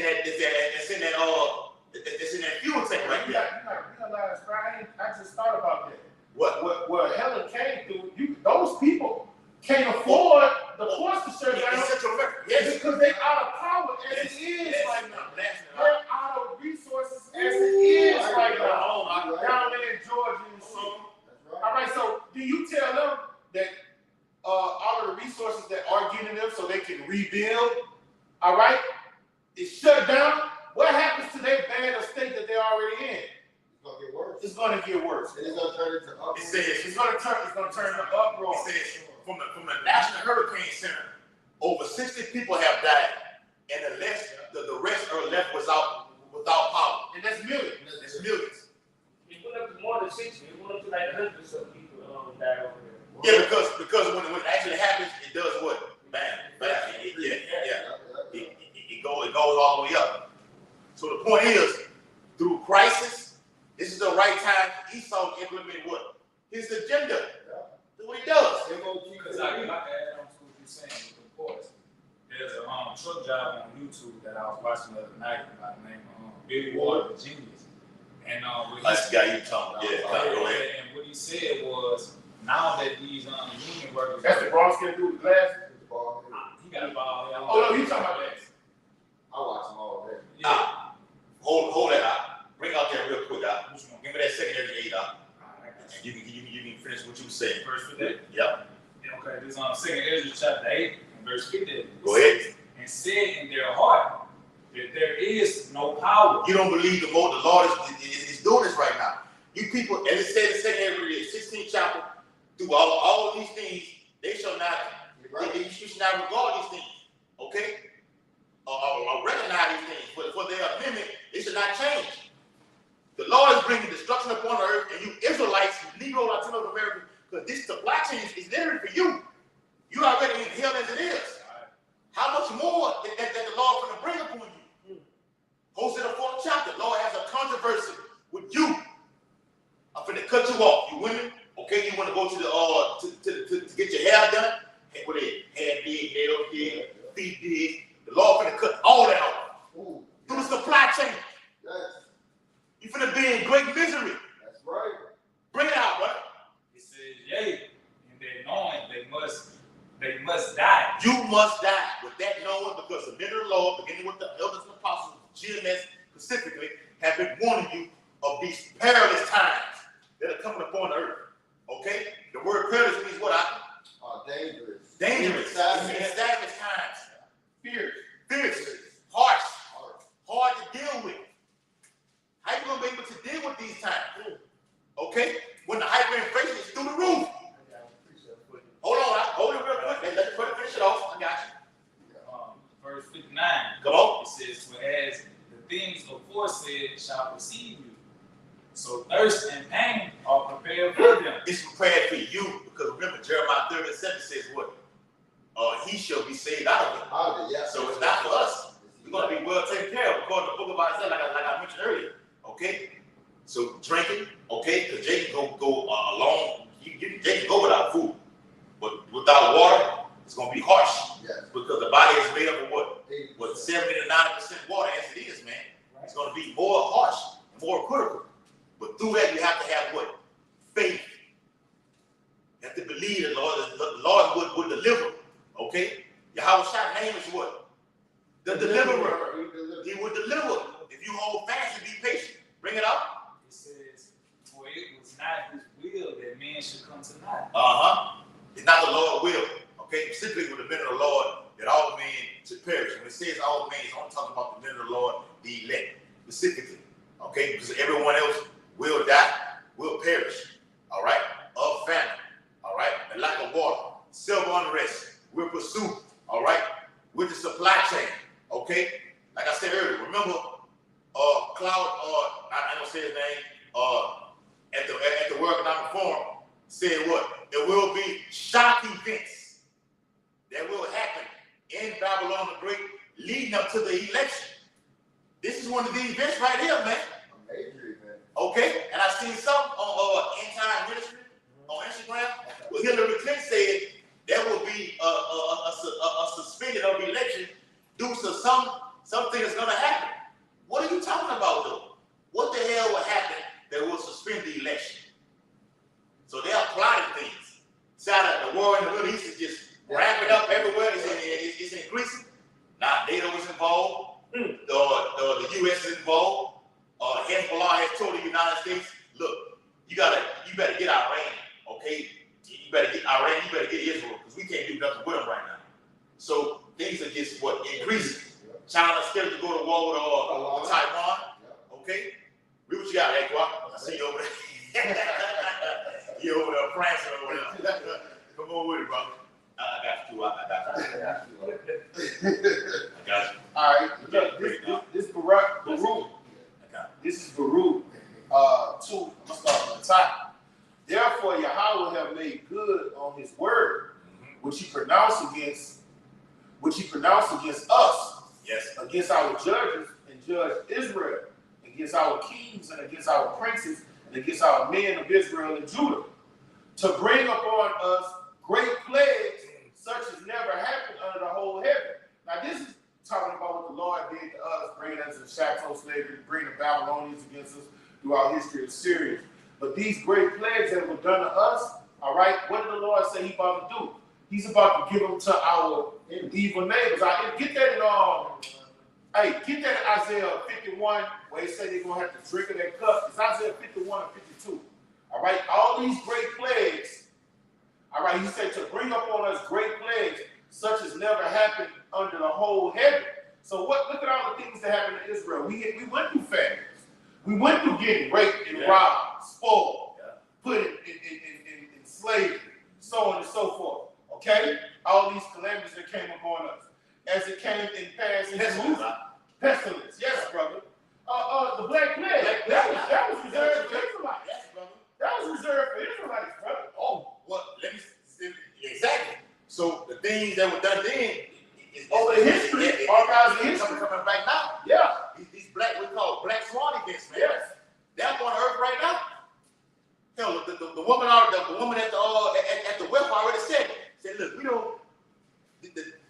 S2: in that fuel tank right there.
S1: You realize, Brian, I just thought about that.
S2: What
S1: Helen came through, those people can't afford the ports to shut down.
S2: Yes.
S1: Because they're out of power as it is right now. They're out of resources as it is right now. Down there in Georgia and shit. All right, so do you tell them that all of the resources that are getting them so they can rebuild, all right, is shut down? What happens to that bad state that they're already in? It's going to get worse.
S4: And it's going to turn into uproar.
S1: It says it's going to turn to uproar.
S2: It says from the National Hurricane Center, over 60 people have died, and the rest are left without power.
S1: And that's millions.
S2: That's millions.
S5: It went up to more than 60. It went up to like 100 or some people died over there.
S2: Yeah, because when it actually happens, it does what? Bam. It goes all the way up. So the point is, through crisis, this is the right time for Esau to implement what? His agenda. That's what he does.
S3: YouTube that I was watching the other night by the name of Billy Ward, the Genius. And what
S2: That's the guy you talking. Yeah, go ahead.
S3: and what he said was, now that these union workers,
S1: That's the brown skin dude with glasses.
S3: he got a ball.
S1: Oh no, you talking about that?
S4: I watch them all day.
S3: Yeah.
S2: Hold that out. Bring out that real quick out.
S3: Which one?
S2: Give me that secondary aid out.
S3: Alright, I got
S2: And you can finish what you were saying.
S3: Verse 58.
S2: Yep.
S3: Yeah, okay, this is on 2nd Ezra chapter 8 and verse 50.
S2: Go ahead.
S3: And said in their heart that there is no power.
S2: You don't believe the Lord is doing this right now. You people, and it says in second Ezra 16th chapter, through all of these things, they shall not, you should not regard these things, okay? Or recognize these things. For their amendment, it should not change. The Lord is bringing destruction upon the earth, and you Israelites, Negro, Latino Americans, because this supply chain is literally for you. You already in hell as it is. How much more that the Lord is going to bring upon you? Hosea the 4th chapter, Lord has a controversy with you. I'm finna cut you off. You women, okay? You want to go to the to get your hair done? And with it, hair did, nails did, feet did. The Lord finna cut all that out.
S4: Ooh,
S2: Through the supply chain.
S4: yes,
S2: You finna be in great misery.
S4: that's right.
S2: Bring it out, brother.
S3: It says, yea, and they're knowing they must die.
S2: You must die with that knowing, because the men of the Lord, beginning with the elders and apostles, GMS specifically, have been warning you of these perilous times that are coming upon the earth. Okay? The word perilous means what?
S4: Dangerous.
S2: Dangerous.
S4: Savage.
S2: It means savage times.
S1: Fierce.
S2: Fierce. Harsh. Hard to deal with. How you gonna be able to deal with these times? Okay? When the hyperinflation is through the roof. Hold on, hold it real quick. Let me finish it off. I got you.
S3: Verse 59.
S2: Come on.
S3: It says, whereas the things aforesaid shall receive you. So thirst and pain are prepared for them.
S2: It's prepared for you, because remember, Jeremiah 30:7 says what? He shall be saved out of it.
S4: Yeah.
S2: So it's not for us. We're going to be well taken care of, according to the book of Isaiah, like I mentioned earlier. Okay? So drinking, okay, because Jay can go along. Jay can go without food. But without water, it's going to be harsh.
S4: Yes.
S2: Because the body is made up of what 70 to 90% water, as it is, man. It's going to be more harsh, more critical. But through that, you have to have what? Faith. You have to believe that the Lord would deliver. Okay? Yahweh's name is what? The deliverer. He would deliver if you hold fast and be patient. Bring it up.
S3: It says, for it was not his will that men should come to naught.
S2: It's not the Lord's will. Okay? Specifically with the men of the Lord, that all men should perish. When it says all men, it's only talking about the men of the Lord, the elect, specifically. Okay? Because everyone else will die, will perish. All right? Of famine. All right? The lack of water, civil unrest will pursue. All right? With the supply chain. Okay? Like I said earlier, remember, Cloud, I don't say his name, at the World Economic Forum, said what? There will be shock events that will happen in Babylon the Great leading up to the election. This is one of these events right here, man.
S4: A major event.
S2: Okay? And I seen some on End Time Ministry on Instagram where Hillary Clinton said there will be a suspended of the election due to something that's going to happen. What are you talking about, though? What the hell will happen that will suspend the election? So they are plotting things. The war in the Middle East is just ramping up everywhere. It's increasing. Now NATO is involved. The U.S. is involved. Hezbollah has told the United States, look, you better get Iran, okay? You better get Iran, you better get Israel, because we can't do nothing with them right now. So things are just increasing. China's scared to go to war with Taiwan, okay? Read what you got, Aqua. I see you over there. You over there prancing over there. Come on with it, brother. I got you. I got you.
S1: All right. Look, this Baruch. This is Baruch 2. I'm going to start on the top. Therefore, Yahweh have made good on his word, which he pronounced against us.
S2: Yes.
S1: Against our judges and judge Israel, against our kings and against our princes and against our men of Israel and Judah, to bring upon us great plagues such as never happened under the whole heaven. Now this is talking about what the Lord Babylonians against us throughout history of Syria. But these great plagues that were done to us, all right, what did the Lord say he about to do? He's about to give them to our evil neighbors. Get that get that in Isaiah 51, where he said they're going to have to drink of that cup. It's Isaiah 51 and 52. All right, all these great plagues, all right, he said to bring upon us great plagues, such as never happened under the whole heaven. So look at all the things that happened to Israel. We went through famines. We went through getting raped and robbed, spoiled, put in slavery, so on and so forth. Okay? All these calamities that came upon us. As it came in past pestilence. Yes, brother. The Black Plague. That was reserved for Israelites.
S2: Yes, brother.
S1: That was reserved for Israelites, brother.
S2: Oh, well, let me see. Exactly. So the things that were done then,
S1: the history, archives of history
S2: coming back now.
S1: Yeah.
S2: These we call black swan events, man.
S1: Yes.
S2: They're on earth right now. Hell, the woman at the well already said it. Said, look,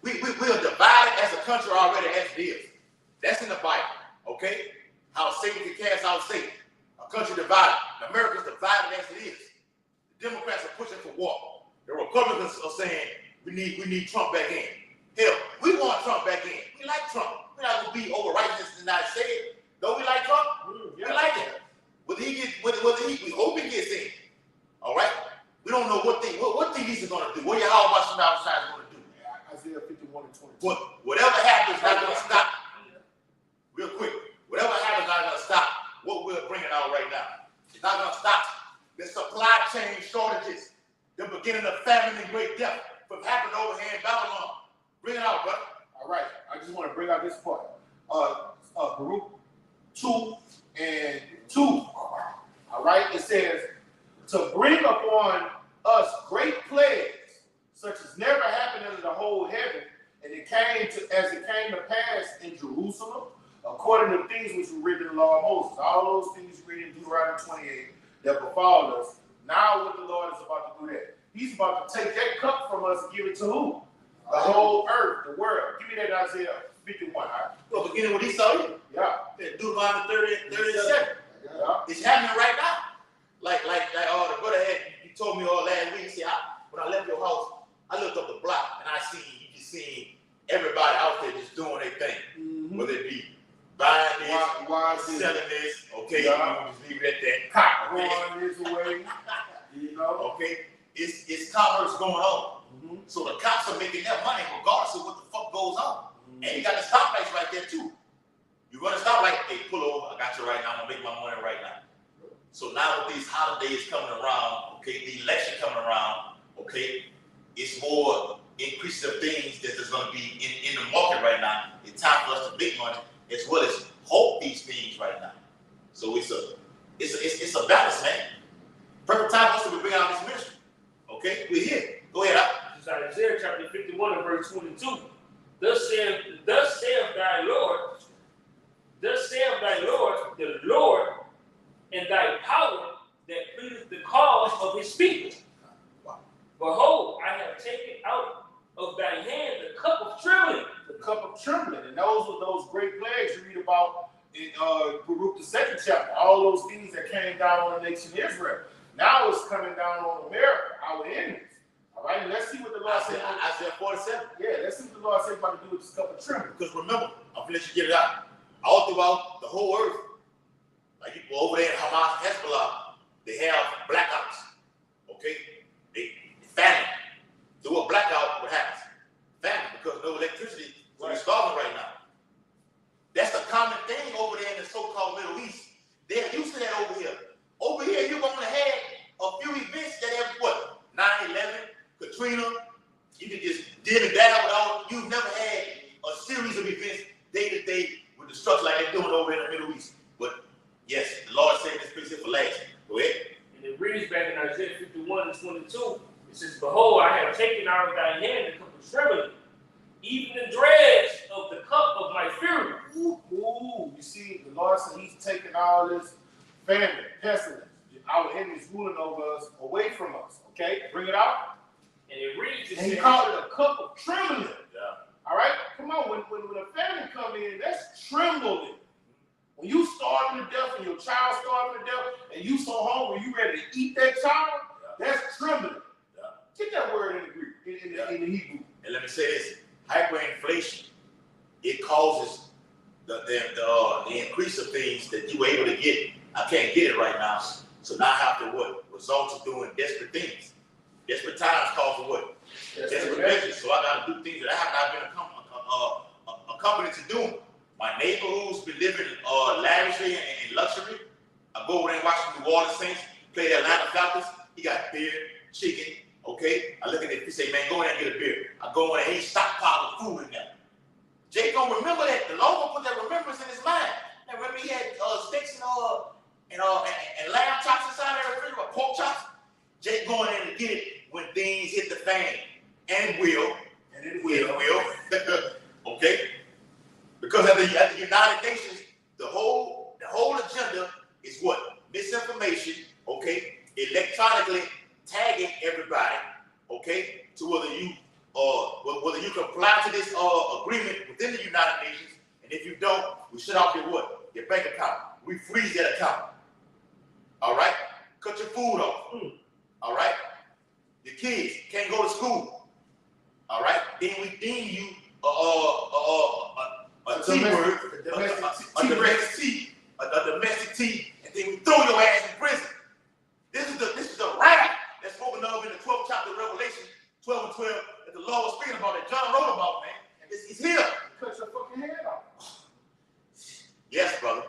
S2: we are divided as a country already as it is. That's in the Bible, okay? How Satan can cast out Satan. A country divided. America's divided as it is. The Democrats are pushing for war. The Republicans are saying we need Trump back in. Hell, we want Trump back in. We like Trump. We're not gonna be over righteous in the United States. Don't we like Trump? We like it. We hope he gets in. All right? We don't know what these are gonna do. What your how about some outside is gonna do?
S1: Isaiah 51 and 22.
S2: But whatever happens, not gonna stop. Real quick, whatever happens, not gonna stop what we're bringing out right now. It's not gonna stop the supply chain shortages, the beginning of famine and great death from happening over here in Babylon. Bring it out, brother.
S1: All right, I just want to bring out this part. Baruch 2 and 2. All right, it says, to bring upon us great plagues, such as never happened under the whole heaven, and it came to pass in Jerusalem, according to things which were written in the law of Moses. All those things you read in Deuteronomy 28 that befall us. Now what the Lord is about to do that. He's about to take that cup from us and give it to who? The whole earth, the world. Give me that Isaiah 51. All right?
S2: Well, beginning with Esau.
S1: Yeah.
S2: Deuteronomy 37.
S1: Yeah.
S2: It's happening right now. Like the brother you told me all last week. He said, when I left your house, I looked up the block and you just seen everybody out there just doing their thing. Mm-hmm. Whether it be buying this, selling this, okay, yeah. Just leave it at that.
S1: Popcorn this way,
S2: Okay, it's commerce going on. Mm-hmm. So the cops are making their money regardless of what the fuck goes on. Mm-hmm. And you got the stoplights right there too. You run a stoplight, hey, pull over, I got you right now, I'm gonna make my money right now. So now with these holidays coming around, okay, the election coming around, okay, it's more increase of things that there's gonna be in the market right now. It's time for us to make money as well as hope these things right now. So it's a balance, man. Perfect time for us to bring out this ministry. Okay, we're here. Go ahead.
S5: It's Isaiah chapter 51 and verse 22. Thus saith thy Lord, the Lord, and thy power that pleaseth the cause of his people. Wow. Behold, I have taken out of thy hand the cup of trembling.
S1: The cup of trembling. And those were those great plagues you read about in Baruch the 2nd chapter. All those things that came down on the nation of Israel. Now it's coming down on America, our enemies. All right, and let's see what the Lord said.
S2: Isaiah 47.
S1: Yeah, let's see what the Lord said about to do with this cup of trembling.
S2: Because remember, I'm going to let you get it out. All throughout the whole earth, like people over there in Hamas, Hezbollah, they have blackouts. Okay? They famine. So what blackout, what happens? Famine, because no electricity. So they're starving right now. That's a common thing over there in the so-called Middle East. They're used to that over here. Over here, you're going to have a few events that have what? 9/11, Katrina. You can just dip and down with all. You've never had a series of events day to day with destruction like they're doing over in the Middle East. But yes, the Lord said this place here for last. Go ahead.
S5: And it reads back in Isaiah 51 and 22. It says, behold, I have taken out of thy hand the cup of trembling, even the dregs of the cup of my fury.
S1: Ooh, you see, the Lord said he's taking all this famine, pestilence, our enemies ruling over us, away from us. Okay, bring it out.
S5: And it reads,
S1: and he called it a cup of trembling.
S2: Yeah.
S1: All right, come on. When a famine come in, that's trembling. When you starving to death and your child starving to death and you so hungry you ready to eat that child, that's trembling. Get that word in the Greek, in the Hebrew.
S2: And let me say this: hyperinflation, it causes the increase of things that you were able to get. I can't get it right now, so now I have to what? Result of doing desperate things. Desperate times call for what? Desperate measures. So I got to do things that I have not been accompanied to do. My neighbor who's been living lavishly and luxury, I go over there and watch the New Orleans Saints play the Atlanta Falcons. He got beer, chicken. Okay, I look at it. He say, "Man, go in there and get a beer." I go in there, he stockpile of food in there. Jake don't remember that. The Lord gonna put that remembrance in his mind. And remember, he had steaks and lamb chops inside there, refrigerator, pork chops. Jake going in to get it when things hit the fan, and it will. Okay, because at the United Nations, the whole agenda is what? Misinformation. Okay, electronically tagging everybody. Okay, to whether you comply to this agreement within the United Nations, and if you don't, we shut off your what? Your bank account. We freeze that account. All right, cut your food off. All right, your kids can't go to school. All right, then we deem you a T-word, a domestic T, and then we throw your ass in prison. This is the wrath that's spoken of in the 12th chapter of Revelation, 12 and 12, that the Lord was speaking about, that John wrote about, man. And it's here.
S1: Cut your fucking head off.
S2: Yes, brother.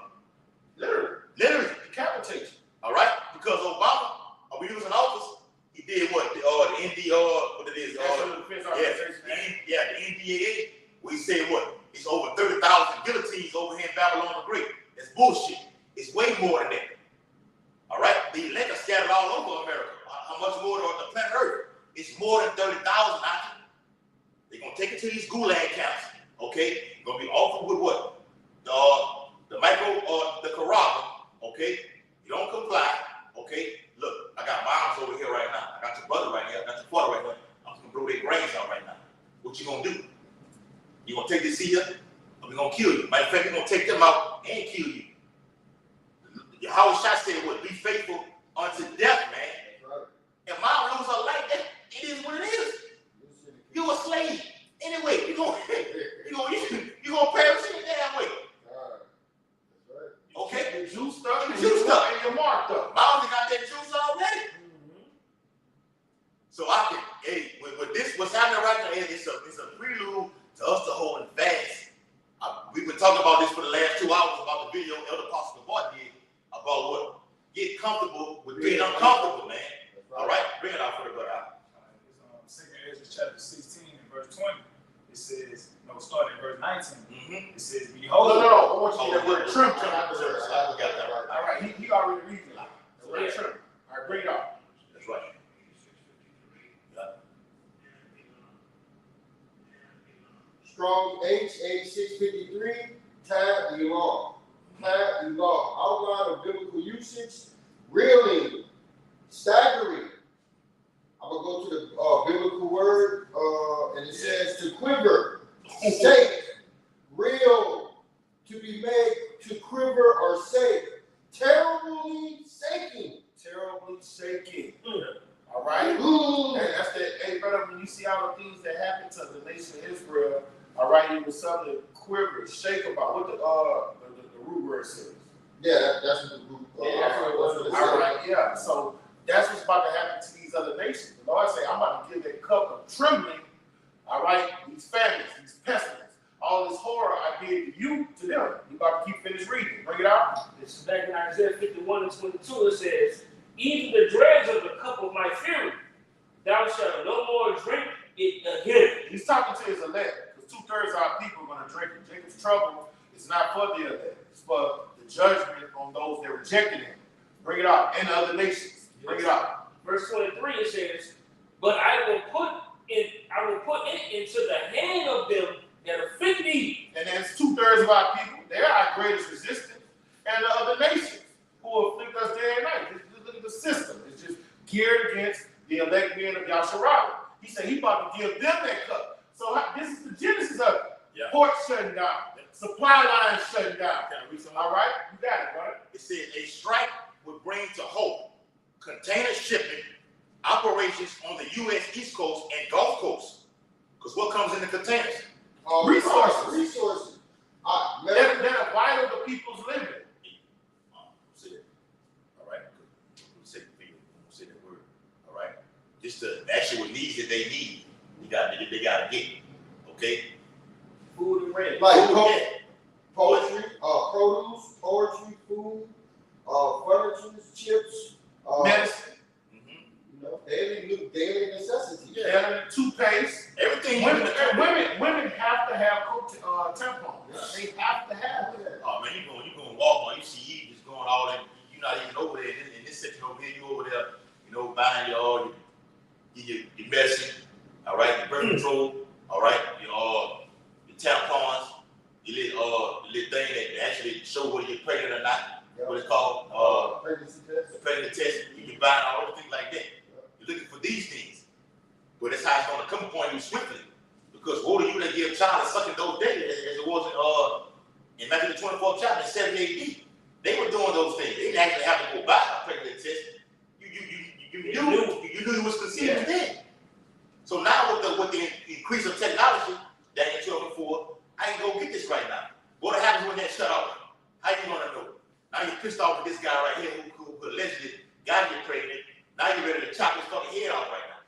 S1: Literally. Decapitate you.
S2: All right? Because Obama, when he was in office, he did what? The NDAA, where he said what? It's over 30,000 guillotines over here in Babylon the Great. That's bullshit. It's way more than that. All right? The elect are scattered all over America. How much more on the planet Earth? It's more than 30,000 out. They're going to take it to these gulag camps. Okay? Going to be offered with what? The Caraba. Okay? You don't comply. Okay? Look, I got moms over here right now. I got your brother right here. I got your father right here. I'm going to blow their brains out right now. What you going to do? You going to take this here, or we going to kill you? Matter of fact, we're going to take them out and kill you. Howard Shot said, what? Be faithful unto death, man.
S4: Right.
S2: If mom lose her life, it is what it is. You a slave. Anyway, you gonna perish in the damn way. Okay?
S1: You're juiced up and
S2: You're
S1: marked up.
S2: Mom got that juice already. So I can, with this, what's happening right now, it's a prelude to us to hold fast. We've been talking about this for the last 2 hours about the video Elder Pastor Bart did about what? Get comfortable with being uncomfortable, man. All right? Bring it out for the brother.
S3: It's 2 Ezra chapter 16 and verse 20. It says, starting in verse 19. It says, behold.
S1: No. I want you to get that word trim.
S2: I got that right.
S1: All right, he already reads it. The word trim. All right, bring it out.
S2: That's right.
S4: Strong H8653, tab Elon. Outline of biblical usage, reeling, staggering. I'm going to go to the biblical word, and it says to quiver, shake, reel, to be made to quiver or shake, terribly shaking.
S1: All right?
S4: Ooh.
S1: And that's the, hey, brother, when you see all the things that happened to the nation of Israel, all right, it was something to quiver, shake about. What the root word says.
S4: Yeah, that's what the root.
S1: That's what it was. All right, yeah. So that's what's about to happen to these other nations. The Lord say, I'm about to give that cup of trembling, all right, these famines, these pestilence, all this horror I did to you, to them. You about to keep finished reading. Bring it out.
S5: This is back in Isaiah 51 and 22. It says, even the dregs of the cup of my fury, thou shalt no more drink it again.
S1: He's talking to his elect, because 2/3 of our people are going to drink it. Jacob's trouble is not for the elect. It's for the judgment on those that rejected him. Bring it out. And the other nations. Bring it out.
S5: Verse 23, it says, but I will put it into the hand of them that afflict thee.
S1: And that's 2/3 of our people. They're our greatest resistance. And the other nations who afflict us day and night. Just look at the system. It's just geared against the elect men of Yasharah. He said he about to give them that cup. So this is the genesis of it.
S2: Yeah.
S1: Port shutting down. supply lines shutting down.
S2: Can I read something?
S1: All right, you got it, brother.
S2: It says a strike would bring to halt container shipping operations on the U.S. East Coast and Gulf Coast. Because what comes in the containers?
S1: Resources.
S4: Resources.
S1: They're vital to people's living.
S2: Say that. All right. Say that word. All right. Just the actual needs that they need. They got to get. Okay.
S5: Food and rent.
S4: Like
S2: Yeah.
S4: poetry, produce, poetry, food, furniture, chips,
S1: Medicine,
S4: you know, daily necessities.
S1: toothpaste.
S2: Everything.
S1: Women have to have tampons. They have to have it.
S2: Oh man, you going Walmart, you see you just going all in. You're not even over there in this section over here. You over there, buying your medicine. All right, your birth control. All right, your tampons. Your little thing that actually show whether you're pregnant or not. What it's called?
S4: Pregnancy test.
S2: The pregnant test. You buying all those things like that. You're looking for these things, but that's how it's going to come upon you swiftly. Because what are you that give a child a sucking those days as it was in Matthew the 24th chapter in 70 AD? They were doing those things. They didn't actually have to go buy a pregnant test. You knew you was conceived then. So now with the increase of technology, Daniel 12:4, I ain't gonna get this right now. What happens when that shut off? How you gonna know? Now you're pissed off with this guy right here who allegedly got you pregnant. Now you're ready to chop his fucking head off right now.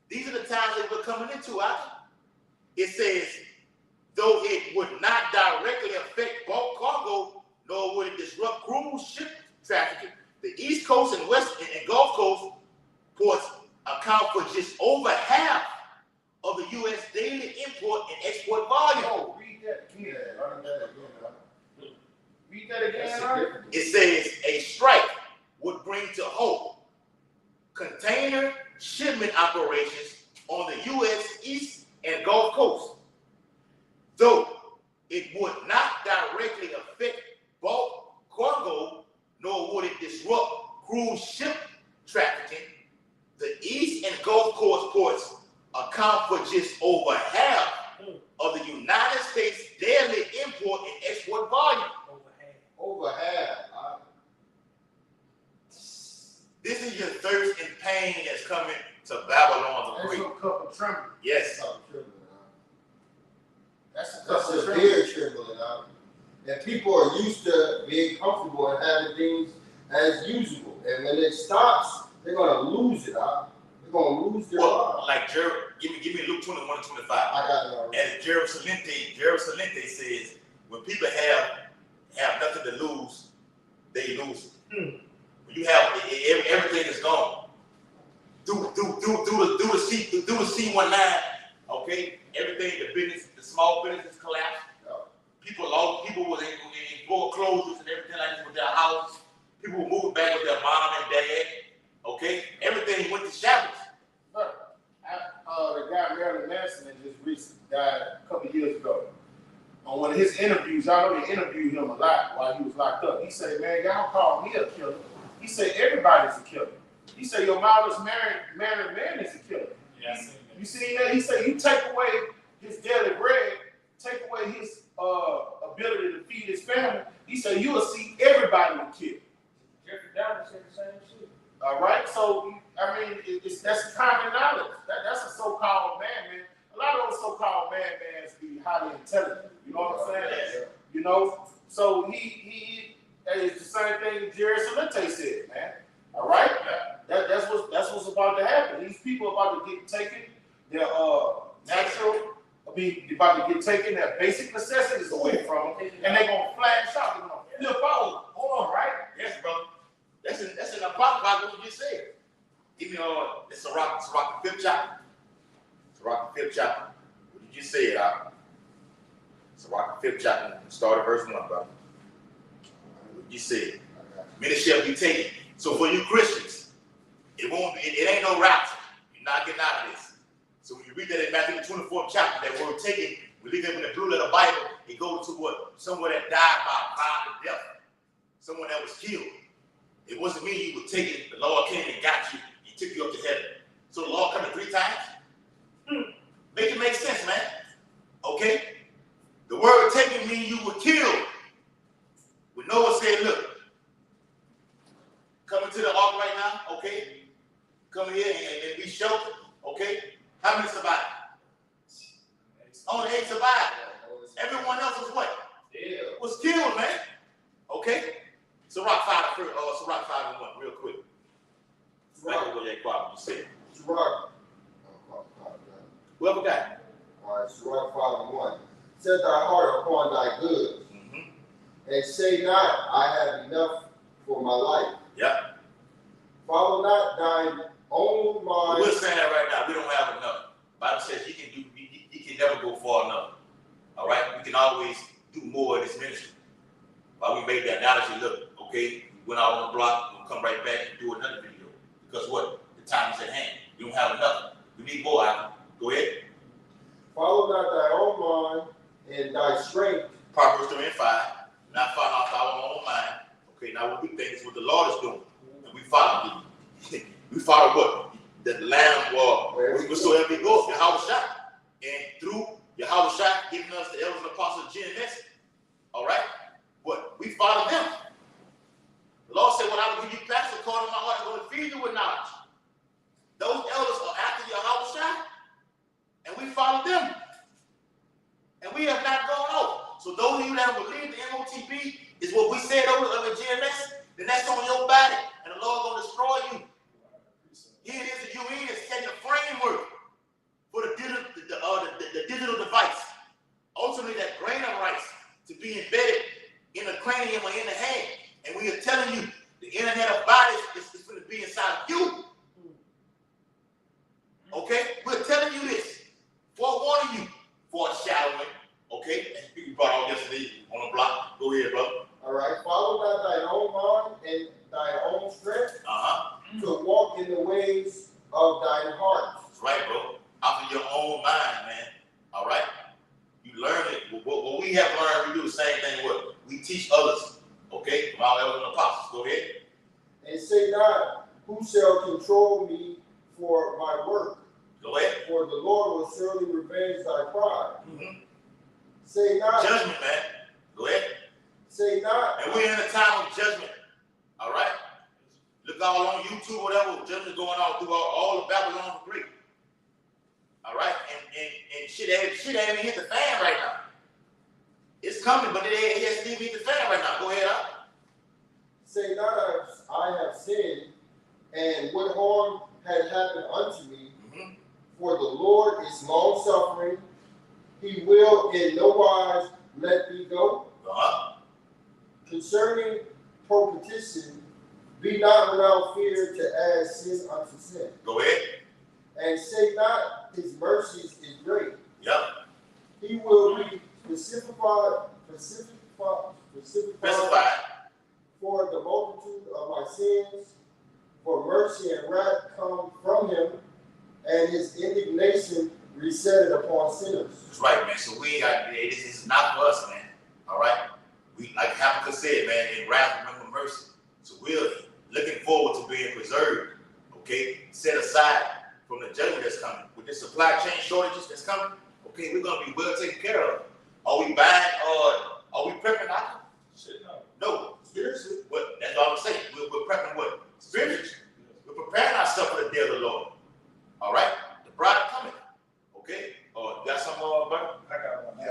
S2: These are the times that we're coming into, It says, though it would not directly affect bulk cargo, nor would it disrupt cruise ship traffic, the East Coast and West and Gulf Coast ports account for just over half of the U.S. daily import and export volume.
S1: Oh, read that again. Read that again.
S2: It says a strike would bring to halt container shipment operations on the U.S. East and Gulf Coast. Though it would not directly affect bulk cargo, nor would it disrupt cruise ship trafficking, the East and Gulf Coast ports account for just over half of the United States daily import and export volume.
S4: Over half.
S2: This is your thirst and pain that's coming to Babylon's
S1: That's
S2: agree.
S1: your cup of trembling.
S2: Yes.
S1: That's a cup
S4: That's
S1: of
S4: a
S1: trembling.
S4: beer trembling out. And people are used to being comfortable and having things as usual. And when it stops, they're gonna lose it out. They're gonna lose their
S2: Well,
S4: lives.
S2: like give me Luke 21:25.
S4: I got it already.
S2: As Gerald Salente says, when people have nothing to lose, they lose it. When you have everything is gone. Do the C19, okay? Everything, the small businesses collapsed. People was in foreclosures and everything like this with their houses. People were moving back with their mom and dad. Okay, everything went to shambles.
S1: The guy Marilyn Manson that just recently died a couple of years ago. On one of his interviews, y'all know they interviewed him a lot while he was locked up. He said, "Man, y'all call me a killer." He said, "Everybody's a killer." He said, "Your mama's married man is a killer."
S3: Yeah, I seen that.
S1: You see that? He said, "You take away his daily bread, take away his ability to feed his family." He said, "You will see everybody a killer."
S5: Jeffrey Dahmer said the same shit.
S1: All right, so I mean, that's common knowledge. That's a so-called man. A lot of those so-called mans be highly intelligent. You know what I'm saying?
S2: Yes.
S1: You know, so he it's the same thing Jerry Salente said, man. All right, that's what's about to happen. These people are about to get taken. Their natural, be about to get taken. Their basic necessities away from them, and they're gonna flash out. They're gonna flip out. Hold on, right?
S2: Yes, brother. That's in the Apocrypha, what you just said. Give me it's Sirach the 5th chapter. Sirach the 5th chapter. What you just said, Sirach the 5th chapter. Start at verse 1, brother. What you said. Many shall be taken. So for you Christians, it ain't no rapture. You're not getting out of this. So when you read that in Matthew the 24th chapter, that word taken, we leave that in the blue letter Bible, it goes to what? Someone that died by violent death. Someone that was killed. It wasn't me you were taken. The Lord came and got you. He took you up to heaven. So the Lord coming 3 times? Make it make sense, man. Okay? The word taken means you were killed. When Noah said, look, come into the ark right now, okay? Come here and be sheltered, okay? How many survived? Only 8 survived. Everyone else was what? Was killed, man. Okay? Sirach 5 and 1, real quick. Right over there, you said.
S4: Sirach.
S2: Whoever got it.
S4: All right, Sirach 5 and 1. Set thy heart upon thy goods, and say not, I have enough for my life.
S2: Yep.
S4: Follow not thine own mind.
S2: We're saying that right now. We don't have enough. Bible says you can never go far enough. All right? We can always do more in this ministry. Why we made that analogy, look, okay, we went out on the block, we'll come right back and do another video. Because what? The time is at hand. We don't have enough. We need more out. Go ahead.
S4: Follow not thy own mind and thy strength.
S2: Proverbs 3 and 5. Not follow off our own mind. Okay, now what we think is what the Lord is doing. And we follow it. We follow what? The Lamb or whatsoever it goes, Yahushua. And through Yahushua giving us the elders and apostles of GMS, all right? What? We follow them. The Lord said, well, I will give you pastor according to my heart. I'm going to feed you with knowledge. Those elders are after Yahushua, and we follow them. And we have not gone off. So those of you that believe the MOTB is what we said over GMS, then that's on your body, and the Lord going to destroy you. Here it is, the UN is setting the framework for the digital device. Ultimately, that grain of rice to be embedded in the cranium or in the head. And we are telling you, the internet of bodies is going to be inside of you. Okay? We're telling you this. Forewarning you. Foreshadowing. Okay? As people brought out yesterday on the block. Go ahead, brother.
S4: All right. Follow not thine own mind and thy own strength to walk in the ways of thine heart.
S2: That's right, bro. After your own mind, man. All right? You learn it. What we have learned, we do the same thing. What? We teach others. Okay? From our elders and apostles. Go ahead.
S4: And say not, who shall control me for my work?
S2: Go ahead.
S4: For the Lord will surely revenge thy pride. Say not.
S2: Judgment, man. Go ahead.
S4: Say not.
S2: And we're in a time of judgment. All right? Look all on YouTube, whatever, judgment going on through all of Babylon the Greek. All right? And shit ain't even hit the fan right now. It's coming, but it hasn't even hit the fan right now. Go ahead,
S4: Say not, I have sinned, and what harm had happened unto me? For the Lord is long suffering; He will in no wise let thee go. Concerning propitiation, be not without fear to add sin unto sin.
S2: Go ahead.
S4: And say not, His mercies is great.
S2: Yep.
S4: He will be specified for the multitude of my sins, for mercy and wrath come from Him, and His indignation resetted upon sinners.
S2: That's right, man. So we got this is not for us, man. All right. We like Habakkuk said, man, in wrath remember mercy. So we're looking forward to being preserved. Okay, set aside from the judgment that's coming. With the supply chain shortages that's coming, okay, we're gonna be well taken care of. Are we buying or are we prepping now?
S3: Shit, no.
S2: No. Spiritually. What? That's all I'm saying. We're prepping what? Spiritually. We're preparing ourselves for the day of the Lord. All right? The bride coming. Okay? Oh, you got some more, brother?
S3: I got one.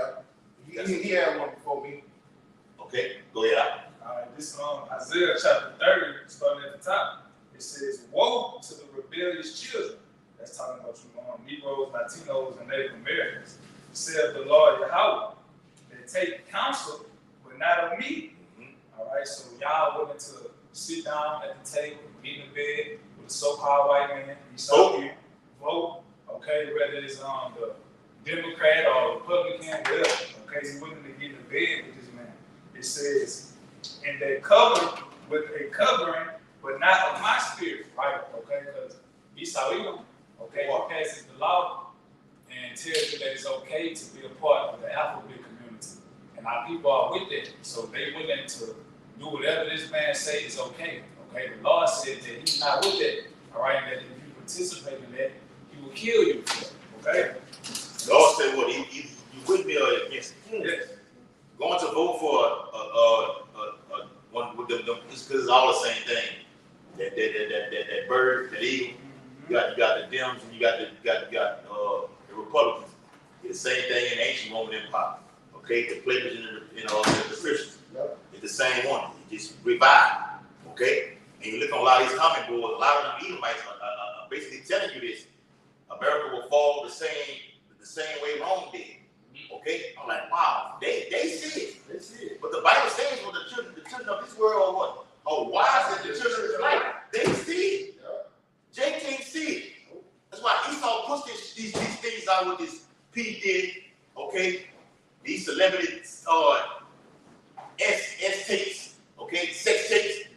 S1: Yeah. He had one before me.
S2: Okay, go ahead.
S3: All right, this Isaiah chapter 30, starting at the top. It says, "Woe to the rebellious children." That's talking about Negroes, Latinos, and Native Americans. Said the Lord Yahweh, they take counsel, but not of me. All right, so y'all willing to sit down at the table, get in the bed with a so-called white man, vote, okay, whether it's the Democrat or Republican, whatever, okay, he's willing to get in the bed with this man. It says, and they cover with a covering, but not of my spirit, right? Okay, because Esau, okay, he passes the law and tells you that it's okay to be a part of the alphabet community. And our people are with it, so they willing to do whatever this man says is okay. Okay, the Lord said that he's not with it, all right, and that if you participate in that, he will kill you. Okay?
S2: The Lord said, what, you with me or against me?
S3: Yes.
S2: the same thing in the ancient Roman Empire. Okay, the players in the Christians.
S4: Yep.
S2: It's the same one. It just revived. Okay, and you look on a lot of these comment boards. A lot of them Edomites are basically telling you this. America will fall the same way Rome did. Okay, I'm like, wow, they see it.
S4: They see it.
S2: But the Bible says, well, the children of this world are what? Oh, wise as the children of this light. They see it. Jay can't see it. That's why Esau pushed these things out with this P. Diddy, okay? These celebrities, S tapes, okay? Sex tapes.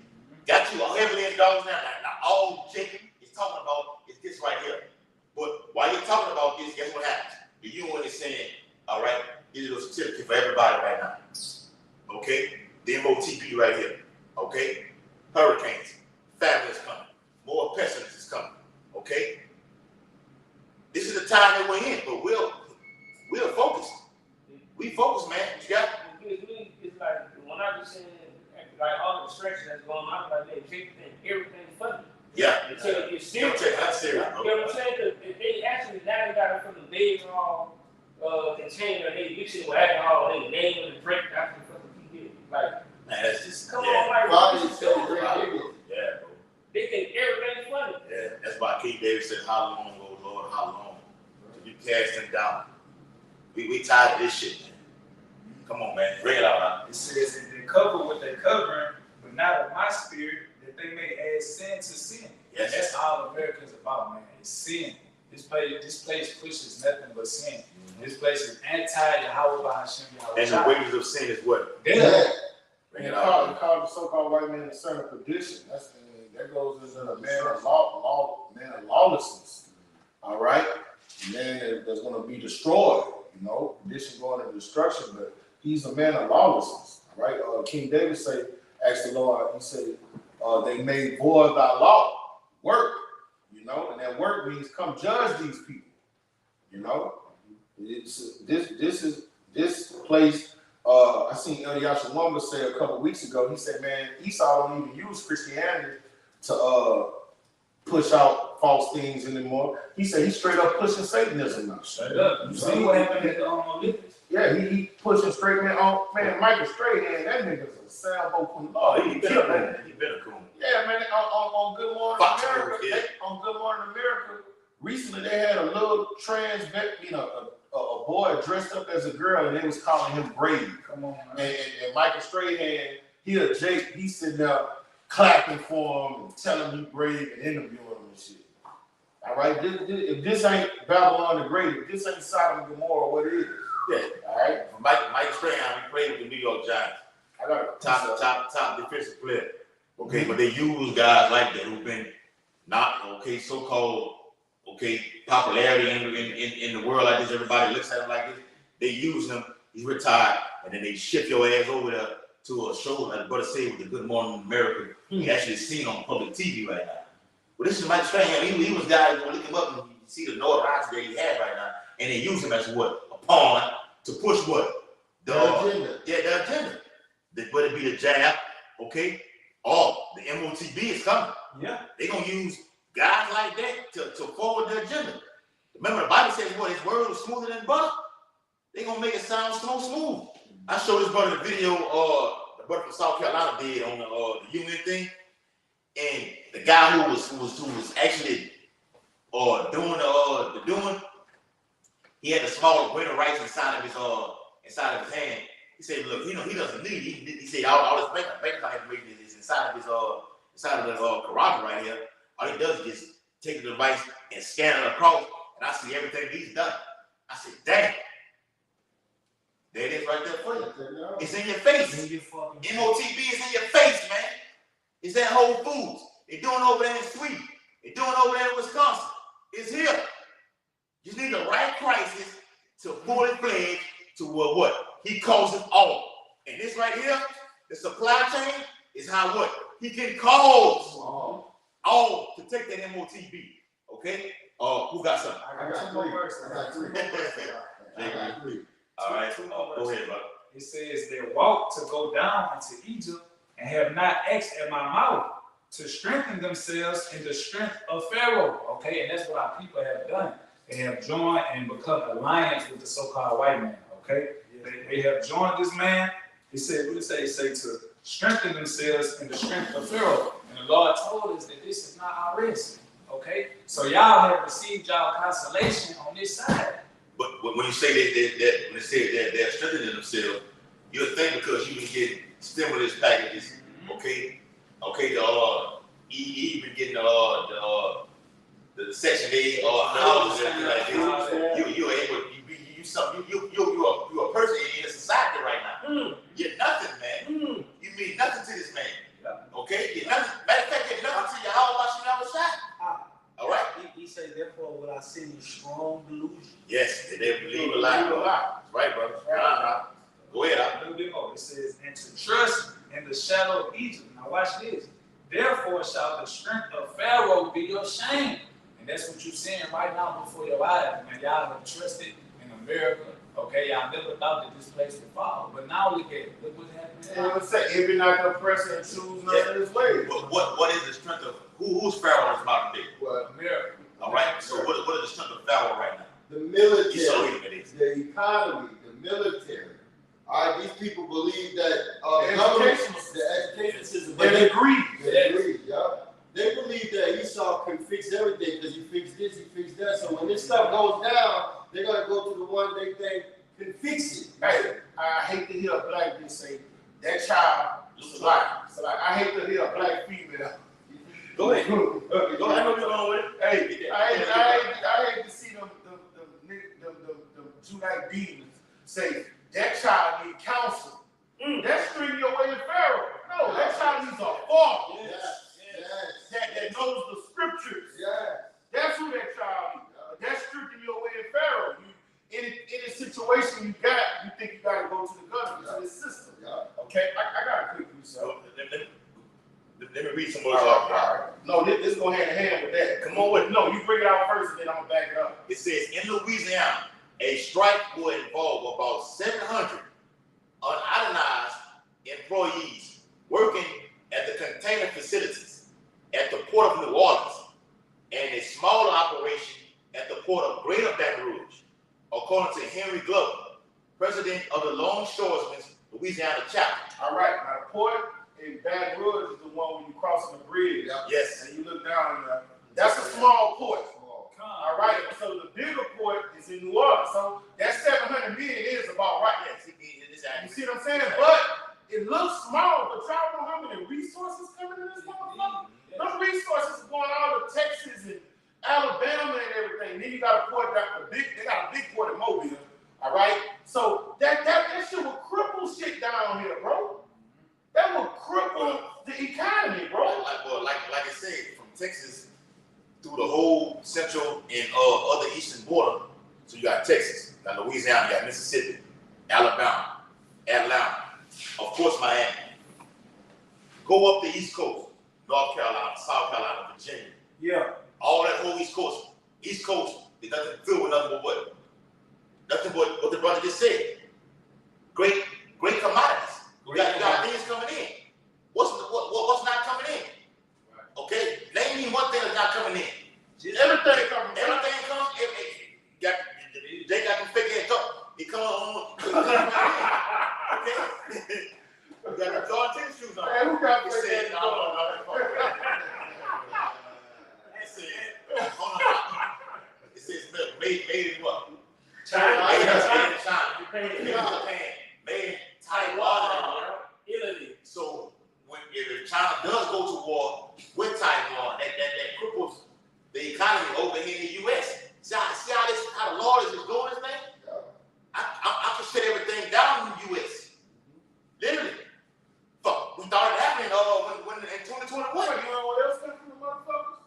S2: Got you heavily indulged now. Now all Jacob is talking about is this right here. But while you're talking about this, guess what happens? The UN is saying, all right, here's a certificate for everybody right now. Okay? The MOTP right here. Okay? Hurricanes. Famine is coming. More pestilence is coming. Okay? This is the time that we're in, but we're focused. We focus, man. You got
S5: It's like when I was saying like all the distractions that's going on, like everything funny.
S2: yeah.
S5: Until it's serious.
S2: That's serious, bro.
S5: You know what I'm saying? Because they actually now they got it from the baseball container, they mix it with alcohol, they name it and drink. That's what fucking he did. Like,
S2: Man, that's just
S5: come
S2: yeah.
S5: on, like,
S4: Bobby
S5: what you
S4: said
S5: doing?
S4: great video.
S2: Yeah, bro.
S5: They think everything's funny.
S2: Yeah. That's why King David said, how long, oh Lord, how long? Till you cast them down. We tired of this shit, man. Come on, man. Bring it out now.
S3: It says that they cover what they're covering, but not of my spirit, that they may add sin to sin.
S2: Yes.
S3: That's all America's about, man. It's sin. This place pushes nothing but sin. This place is anti-Yahweh Hashem Yahweh.
S2: And the wages of sin is what?
S3: Death.
S2: Bring
S1: They
S2: it
S1: call
S2: out.
S1: the so-called white man the son of perdition. That goes into the man of lawlessness. All right, man that's going to be destroyed. You know, perdition going into destruction, but he's a man of lawlessness. All right, King David asked the Lord. He said, "They made void thy law, work." You know, and that work means come judge these people. You know, this place. I seen El Yashawamba say a couple weeks ago. He said, "Man, Esau don't even use Christianity to push out false things anymore." He said he's straight up pushing Satanism now.
S3: Straight up. You see what happened at the Olympics?
S1: Yeah, he pushing straight man. Michael Strahan, that nigga's a sailboat from the
S2: Oh, he been a coon. He been a coon.
S1: Yeah, man. On Good Morning
S2: Fox
S1: America,
S2: News, yeah.
S1: on Good Morning America, recently they had a little a boy dressed up as a girl, and they was calling him Brady.
S3: Come on, man.
S1: And Michael Strahan, he's sitting there clapping for him and telling him he's brave and interviewing him and shit. All right, if this ain't Babylon the Great, if this ain't Sodom and Gomorrah, what is?
S2: Yeah.
S1: All right,
S2: Mike Strahan, he played with the New York Giants.
S1: I got
S2: Top defensive player. Okay, but they use guys like that who've been not so-called popularity in the world like this. Everybody looks at him like this. They use him. He's retired, and then they ship your ass over there to a show like Brother Say with the Good Morning America. He actually seen on public TV right now. Well, this is Mike Strahan. He was guy you look him up and you see the notoriety that he has right now, and they use him as what? A pawn to push what? The agenda. Yeah, the agenda. Whether it be the jab, okay, or the MOTB is coming.
S3: Yeah.
S2: They're gonna use guys like that to forward the agenda. Remember, the Bible says what? His word was smoother than butter. They're gonna make it sound so smooth. I showed this brother the video the brother from South Carolina did on the union thing, and the guy who was actually doing the doing, he had the small grain of rice inside of his hand. He said, look, he doesn't need it. He said all his bank account information is inside of the Quran right here. All he does is just take the device and scan it across, and I see everything he's done. I said, damn. There it is right there for you. It's in your face. MOTB is in your face, man. It's at Whole Foods. They're doing over there in Sweden. They're doing over there in Wisconsin. It's here. You need the right prices to fully fledged to what? He calls it all. And this right here, the supply chain, is how what? He can cause all to take that MOTB. Okay? Who got something?
S3: I got 2 more verses.
S2: All right. Go ahead, bro.
S3: It says they walk to go down into Egypt and have not asked at my mouth to strengthen themselves in the strength of Pharaoh. Okay, and that's what our people have done. They have joined and become alliance with the so-called white man. Okay, they have joined this man. He said, what did he say? He said to strengthen themselves in the strength of Pharaoh. And the Lord told us that this is not our rest. Okay, so y'all have received y'all consolation on this side.
S2: But when you say that when they say that they're strengthening themselves, you'll think because you been getting stimulus packages, okay, you been getting the Section 8 houses and everything like this. You're able you're a person in a society right now. You're nothing, man. You mean nothing to this man. Okay? You're nothing. Matter of fact, you're nothing to your house while she's never shot. All right.
S6: He said, therefore, will I send you strong delusion?
S2: Yes, they believe a lie. That's right, brother. Right. Go ahead.
S3: A little bit more. It says, and to trust in the shadow of Egypt. Now watch this. Therefore shall the strength of Pharaoh be your shame. And that's what you're seeing right now before your eyes. Man, y'all have trusted in America. Okay, y'all never thought that this place would fall. But now look what's happening.
S1: And let's say, if you're not gonna press and choose none of his ways.
S2: But what is the strength of who's Pharaoh is about to be?
S4: Well,
S3: America.
S2: All right. So what is the strength of Pharaoh right now?
S4: the military,
S2: The
S4: the economy, the military. All right, these people believe that
S1: The
S4: government,
S1: education
S4: the education system,
S1: They agree.
S4: they agree, yeah. They believe that Esau can fix everything because he fixed this, he fixed that. So when this stuff goes down, they're gonna go to the one they think can fix it.
S1: Hey, I hate to hear a black man say that child is black. So like, I hate to hear a black female.
S2: Go ahead.
S1: Go
S2: Go ahead. I know you're going with it.
S1: Hey, I hate to see them two like demons say that child need counsel. That's stringing your way to Pharaoh. No, that child needs a father. That knows the scriptures. That's who that child is. That's stripping your way to Pharaoh. In a situation you think you got to go to the government, to the system. Okay, I got a quick piece.
S2: Let me read some more. All right.
S1: No, this is going hand in hand with that.
S2: Come on with it.
S1: No, you bring it out first, and then I'm gonna back it up.
S2: It says in Louisiana, a strike will involve about 700 unidentized employees working at the container facilities at the Port of New Orleans and a smaller operation at the Port of Greater Baton Rouge, according to Henry Glover, president of the Longshoremen's Louisiana chapter.
S1: All right, now the port in Baton Rouge is the one when you crossing the bridge.
S2: Yes.
S1: And you look down there. That's a small port. All right, so the bigger port is in New Orleans. So that 700 million is about right.
S2: Yes,
S1: You see what I'm saying? But it looks small, but y'all know how many resources coming in this motherfucker? Those resources are going all to Texas and Alabama and everything. Then you got a port they got a big port in Mobile. All right? So that shit will cripple shit down here, bro. That will cripple the economy, bro.
S2: Like I said, from Texas through the whole central and other eastern border. So you got Texas, you got Louisiana, you got Mississippi, Alabama, Atlanta, of course Miami. Go up the East Coast, North Carolina, South Carolina, Virginia.
S1: Yeah.
S2: All that whole East Coast, it doesn't feel with nothing but what? Nothing but what the brother just said. Great commodities. You got things coming in. What's not coming in? Okay, name me one thing that's not coming in.
S1: Everything comes.
S2: They got them fake ass up. It comes on. Okay. You got the Jordan tennis shoes on.
S1: Man, who got
S2: It
S1: fake
S2: says,
S1: ass
S2: no. It says made in what?
S5: China.
S2: Made in China.
S5: Japan.
S2: Made in Japan. Made in Taiwan.
S5: Italy.
S2: So if China does go to war with Taiwan, that cripples the economy over here in the U.S. See how the Lord is doing this thing? I can shut everything down in the U.S. Literally. Fuck, we thought it happened when in 2021.
S1: You know what else comes from the motherfuckers?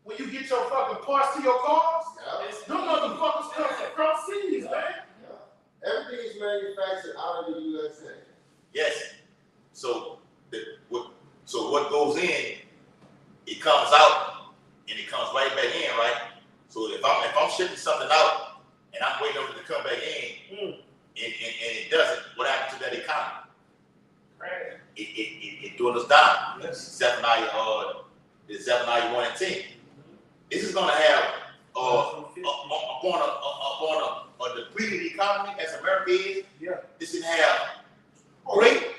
S1: When you get your fucking parts to your cars, them motherfuckers come from cross seas, man.
S4: Everything is manufactured out of the USA.
S2: Yes. So what goes in, it comes out and it comes right back in, right? So if I'm shipping something out and I'm waiting on it to come back in, and it doesn't, what happens to that economy?
S5: Right.
S2: It dwindles down. The Zephaniah 1 and 10. This is gonna have upon a depleted economy as America is,
S6: Yeah.
S2: this can have great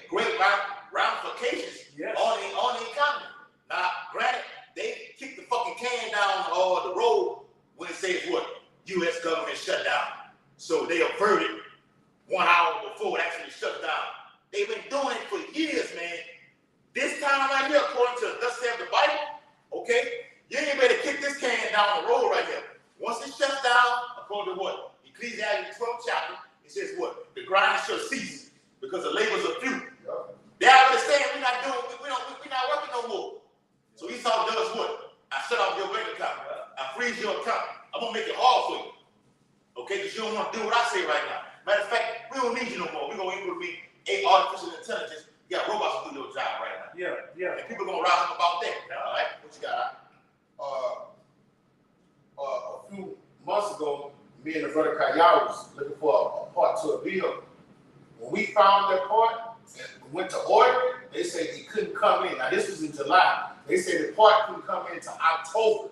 S2: ramifications
S6: Yes.
S2: on the economy. Now, granted, they kicked the fucking can down the road when it says what? U.S. government shutdown. So they averted 1 hour before it actually shut down. They've been doing it for years, man. This time right here, according to thus saith the Bible, okay, you ain't better kick this can down the road right here. Once it shuts down, according to what? Ecclesiastes 12th chapter, it says what? The grind shall cease because the labors are few. They already saying we're not working no more. So Esau does what? I shut off your bank account. I freeze your account. I'm gonna make it hard for you. Okay, because you don't want to do what I say right now. Matter of fact, we don't need you no more. We're gonna implement artificial intelligence. You got robots to do your job right now.
S6: Yeah.
S2: And people gonna rise up about that. All right, what you got?
S1: A few months ago, me and the brother Kayal was looking for a part to a vehicle. When we found that part and we went to order it, they said it couldn't come in. Now this was in July. They said the part couldn't come in until October.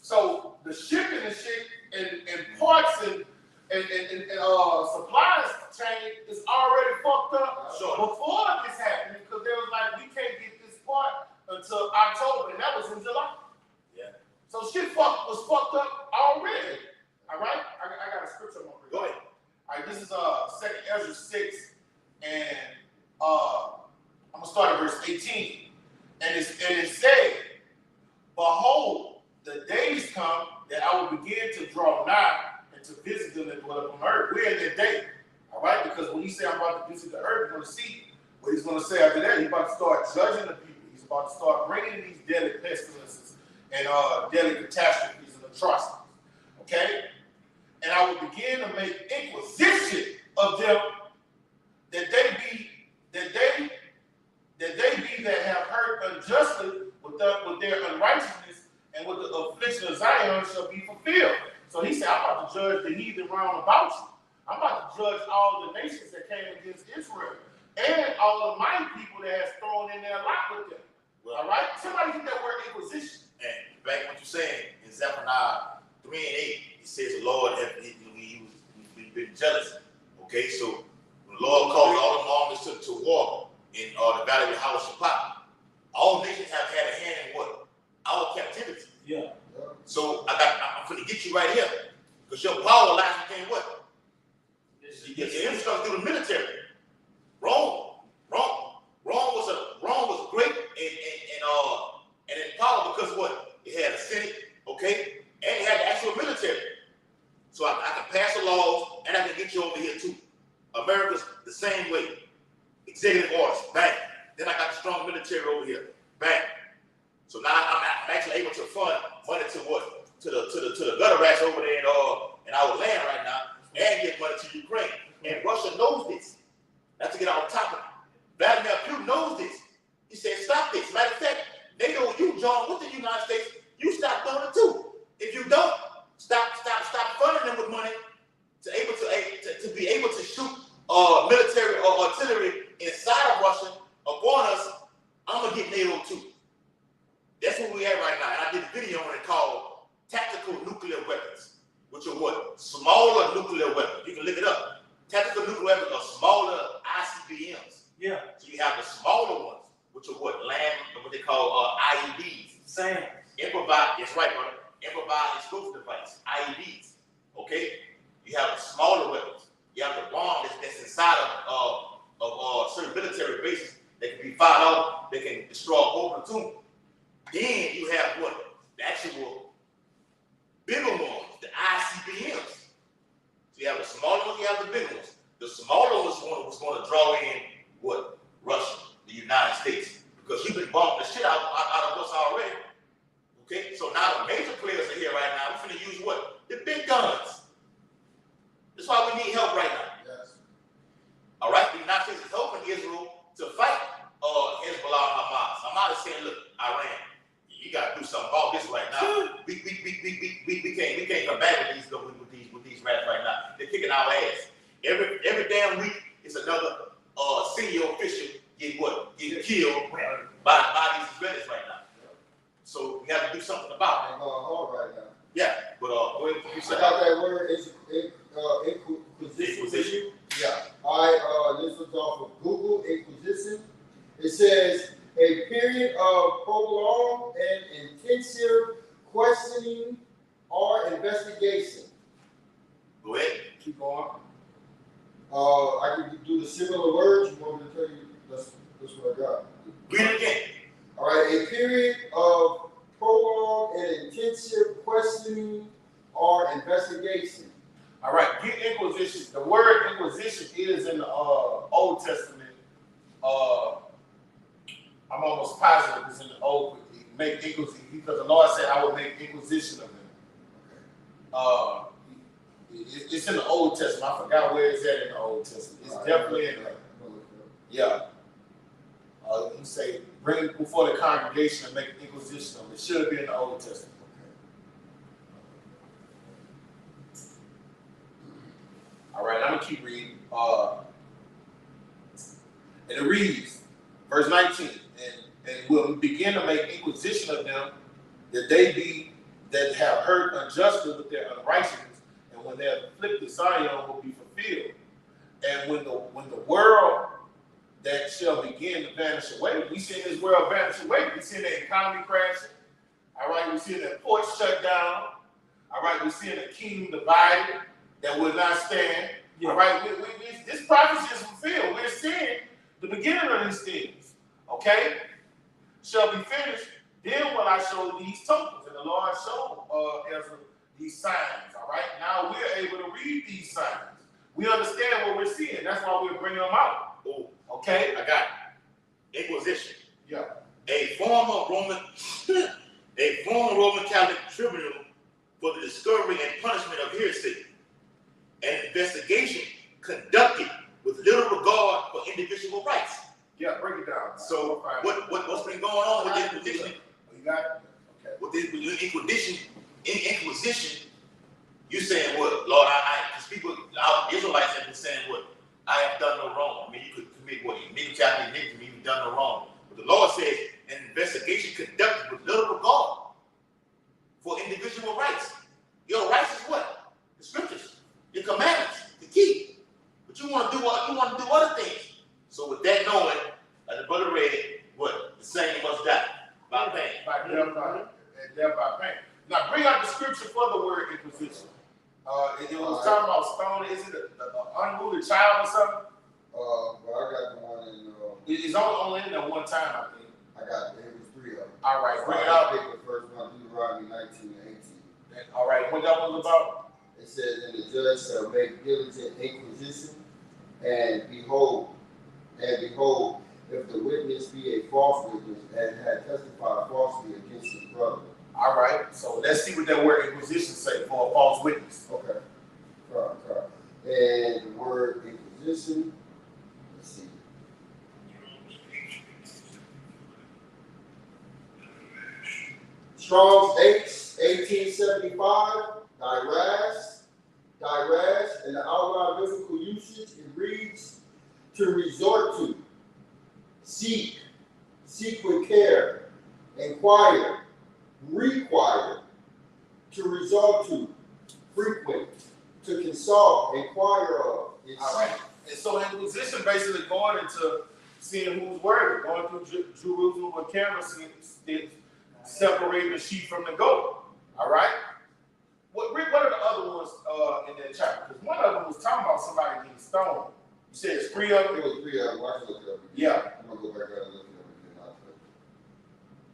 S1: So the shipping and shit and parts and supplies chain is already fucked up before this happened because they was like, we can't get this part until October, and that was in July.
S2: Yeah.
S1: So shit was fucked up already. All right? I got a scripture on my.
S2: Go ahead.
S1: All right, this is 2 Ezra 6, and I'm gonna start at verse 18. And it said, behold, the days come that I will begin to draw nigh and to visit them that dwell upon earth. We're in that day. All right? Because when he said I'm about to visit the earth, you're gonna see what he's gonna say after that. He's about to start judging the people. He's about to start bringing these deadly pestilences and deadly catastrophes and atrocities. Okay? And I will begin to make inquisition of them that they have heard unjustly with their unrighteousness, and with the affliction of Zion shall be fulfilled. So he said, I'm about to judge the heathen round about you. I'm about to judge all the nations that came against Israel, and all of my people that has thrown in their lot with them.
S2: Well,
S1: all right? Somebody get that word inquisition.
S2: And back what you're saying in Zephaniah 3:8, it says the Lord we've been jealous. Okay, so when the Lord calls all the armies to war in the valley of Jehoshaphat, all nations have had a hand in what? Our captivity.
S6: Yeah.
S2: So I'm going to get you right here, because your power lies within what? Your infrastructure through the military. Rome was great and in power because what? It had a Senate, okay, and it had the actual military. So I can pass the laws and I can get you over here too. America's the same way. Executive orders, bang. Then I got the strong military over here, bang. So now I'm actually able to fund money to what? To the gutter rats over there in our land right now, and get money to Ukraine. And Russia knows this. Not to get on top of it. Vladimir Putin knows this. He said, stop this. Matter of fact, NATO, you join with the United States, you stop doing it too. If you don't, stop funding them with money to be able to shoot military or artillery inside of Russia upon us. I'm gonna get NATO too. That's what we have right now. And I did a video on it called Tactical Nuclear Weapons, which are what? Smaller nuclear weapons. You can look it up. Tactical nuclear weapons are smaller ICBMs.
S6: Yeah.
S2: So you have the smaller ones, which are what they call IEDs.
S6: Same.
S2: Improvised, that's right, brother. Improvised explosive device, IEDs. Okay? You have the smaller weapons. You have the bomb that's inside of certain military bases that can be fired off, that can destroy a whole platoon. Then you have what? The actual bigger ones, the ICBMs. So you have the smaller ones, you have the bigger ones. The smaller ones was going to draw in what? Russia, the United States. Because you've been bombing the shit out of us already. Okay? So now the major players are here right now. We're going to use what? The big guns. That's why we need help right now.
S1: Yes.
S2: All right? The United States is helping Israel to fight Hezbollah and Hamas. Hamas is saying, look, Iran, you got to do something about this right now. We can't come back with these rats right now. They're kicking our ass. Every damn week, it's another senior official getting killed by these Israelis right now. So we have to do something about it.
S4: They're going hard right now.
S2: Yeah, but go ahead. You
S4: I
S2: said
S4: got that word, inquisition.
S2: Inquisition.
S4: Yeah. This was off of Google, inquisition. It says, a period of prolonged and intensive questioning or investigation.
S2: Go ahead.
S1: Keep going.
S4: I can do the similar words. You want me to tell you? That's what I got.
S2: Read it again.
S4: All right, a period of prolonged and intensive questioning or investigation.
S1: All right, get inquisition. The word inquisition is in the Old Testament. I'm almost positive it's in the Old. Make inquisition because the Lord said, "I will make inquisition of them." It's in the Old Testament. I forgot where it's at in the Old Testament. It's definitely in there. Yeah. You say, bring it before the congregation and make inquisition of them. It should be in the Old Testament. All right, I'm gonna keep reading. And it reads, verse 19, and will begin to make inquisition of them, that they be that have hurt unjustly with their unrighteousness, and when their afflicted Zion will be fulfilled. And when the world that shall begin to vanish away, we see this world vanish away. We see the economy crashing. All right, we see the ports shut down. All right, we see the kingdom divided that will not stand.
S5: Yeah.
S1: All right, this prophecy is fulfilled. We're seeing the beginning of these things. Okay, shall be finished. Then will I show these tokens, and the Lord showed Ezra these signs. All right, now we're able to read these signs. We understand what we're seeing. That's why we're bringing them out.
S2: Oh,
S1: Okay,
S2: I got it. Inquisition.
S1: yeah.
S2: A former Roman Catholic tribunal for the discovery and punishment of heresy. An investigation conducted with little regard for individual rights.
S1: Yeah, break it down.
S2: So what's been going on with the Inquisition?
S1: You got it? Okay.
S2: With the Inquisition, you saying what, Lord? Because people, our Israelites have been saying what? I have done no wrong. I mean, you could commit what? Many Catholic iniquity, you've done no wrong. But the Lord says an investigation conducted with little regard for individual rights. Your rights is what? The scriptures, your commandments, the key. But you want to do what? You want to do other things. So with that knowing, like the brother read, what? The same must die by pain.
S1: By death, by pain. Now bring out the scripture for the word inquisition. It was talking about stone. Is it an unruly child or something?
S4: Well, I got the one in.
S1: It's only in there one time, I think.
S4: It was 3 of them.
S1: All right, bring it
S4: I
S1: out.
S4: picked the first one, Deuteronomy 19 and 18.
S1: All right, what that was about?
S4: It says, and the judge shall make diligent inquisition, and behold, if the witness be a false witness and had testified falsely against his brother.
S1: All right, so let's see what that word inquisition say for a false witness.
S4: Okay. Right. And the word inquisition, let's see. Strong's 1875, diras, in the outline biblical usage, it reads, to resort to, seek with care, inquire, require, to resort to, frequent, to consult, inquire of.
S1: All right, and so inquisition basically going into seeing who's worthy, going through Jerusalem with cameras, separating the sheep from the goat. All right. Rick, what are the other ones in that chapter? Because one of them was talking about somebody getting stoned. You said it's 3 of them?
S4: It was 3 of them. Watch it look it up again.
S1: Yeah.
S4: I'm going to go back out and look it up again.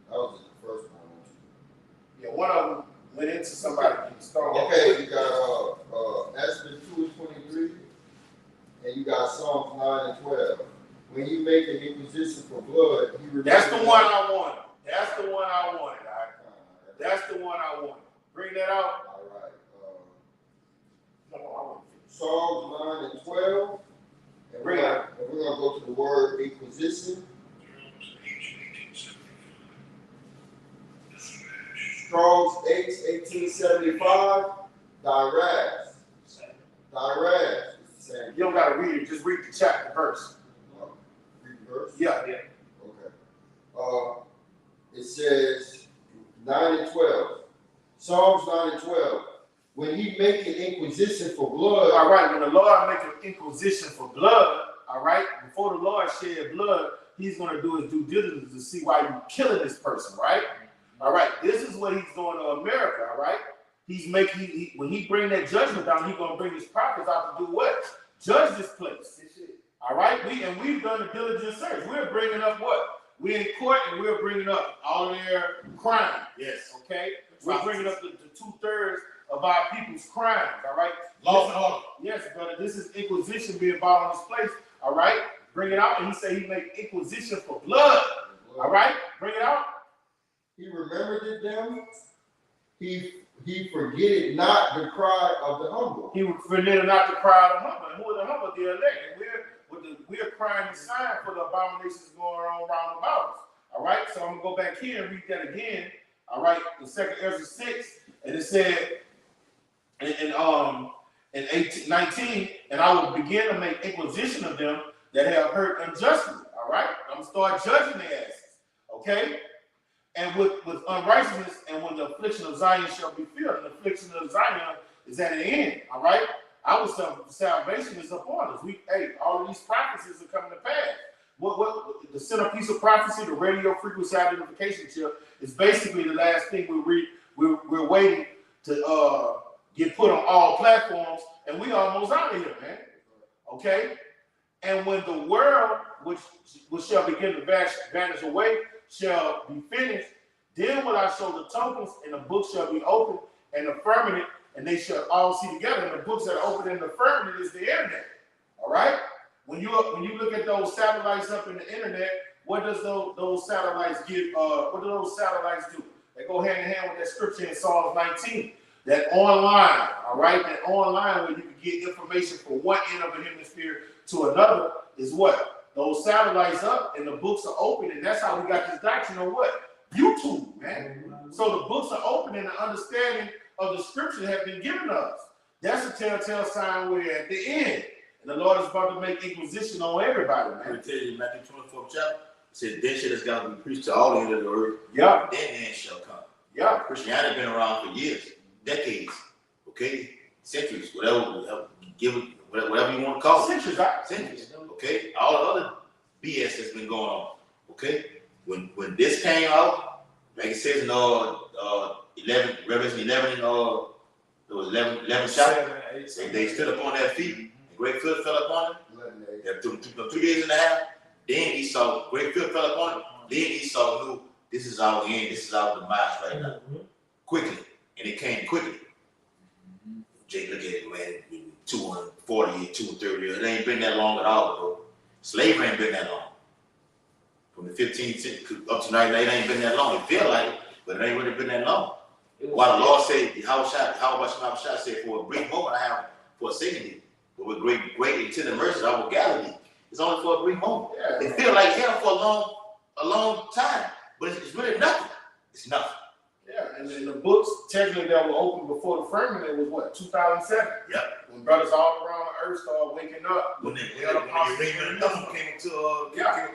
S4: That was just the first one.
S1: Yeah, one of them went into somebody getting stoned.
S4: Okay, you got Esther 2 and 23, and you got Psalms 9 and 12. When you make an inquisition for blood,
S1: That's the one I wanted. That's the one I wanted. That's the one I wanted. Bring that out.
S4: All right.
S1: No,
S4: Psalms 9 and 12. And we're going to go to the word inquisition. Strong's 1875. Diras. It's the same.
S1: you don't got to read it. Just read the chapter verse.
S4: Read the verse?
S1: Yeah.
S4: Okay. It says 9 and 12. Psalms 9:12. When he make an inquisition for blood.
S1: All right, when the Lord make an inquisition for blood, all right, before the Lord shed blood, he's going to do his due diligence to see why you're killing this person, right? All right, this is what he's doing to America, all right? He's making, when he bring that judgment down, he's going to bring his prophets out to do what? Judge this place. All right, we've done a diligent search. We're bringing up what? We're in court and we're bringing up all of their crime.
S2: Yes.
S1: Okay? We're bringing up the 2/3 of our people's crimes, all right?
S2: Law and order.
S1: Yes, brother, this is inquisition being brought on this place, all right? Bring it out, and he said he made inquisition for blood, all right? Bring it out.
S4: He remembered it them. He forgetted not the cry of the humble.
S1: He forgetted not to cry of the humble. And who are the humble? The elect. And we're crying the sign for the abominations going on round about us. All right, so I'm gonna go back here and read that again. All right, the 2nd Ezra 6, and it said in 19, and I will begin to make inquisition of them that have hurt unjustly. All right, I'm gonna start judging their asses. Okay. And with unrighteousness, and when the affliction of Zion shall be filled, and the affliction of Zion is at an end. All right, our salvation is upon us. All of these prophecies are coming to pass. What the centerpiece of prophecy, the radio frequency identification chip, is basically the last thing we're waiting to get put on all platforms, and we almost out of here, man. Okay, and when the world which shall begin to vanish away shall be finished, then will I show the tokens, and the book shall be opened, and the firmament, and they shall all see together. And the books that are open in the firmament is the internet. All right. When you look at those satellites up in the internet, what does those satellites give? What do those satellites do? They go hand in hand with that scripture in Psalms 19. That online, all right, that online where you can get information from one end of the hemisphere to another is what? Those satellites up and the books are open, and that's how we got this doctrine on what? YouTube, man. So the books are open and the understanding of the scripture have been given us. That's a telltale sign we're at the end. And the Lord is about to make inquisition on everybody, man.
S2: I'm going to tell you, Matthew 24th chapter, it says, then shit has got to be preached to all the end of the earth.
S1: Yeah.
S2: Then end shall come.
S1: Yeah.
S2: Christianity been around for years, decades, okay? Centuries, whatever you want to call it. Centuries, okay? All the other BS that's been going on, okay? When this came out, like it says in Revelation 11, there was 11 chapters. They stood up on their feet, and great fear fell upon them. Through 3 days and a half, then he saw, great fear fell upon them. Then he saw, knew, this is our end, this is our demise right now. Quickly, and it came quickly. Jake, look at it, man. 240 years, 230 years. It ain't been that long at all, bro. Slavery ain't been that long. From the 15th century up to 19, it ain't been that long. It feel like it, but it ain't really been that long. Why the Lord said, how about Shah said, for a brief moment I have forsaken thee, but with great and tender mercy I will gather thee. It's only for a brief moment. Yeah. It feels like hell for a long time, but it's really nothing. It's nothing.
S1: Yeah, and then the books technically that were open before the firmament was what, 2007?
S2: Yep.
S1: When brothers all around the earth started waking up.
S2: When came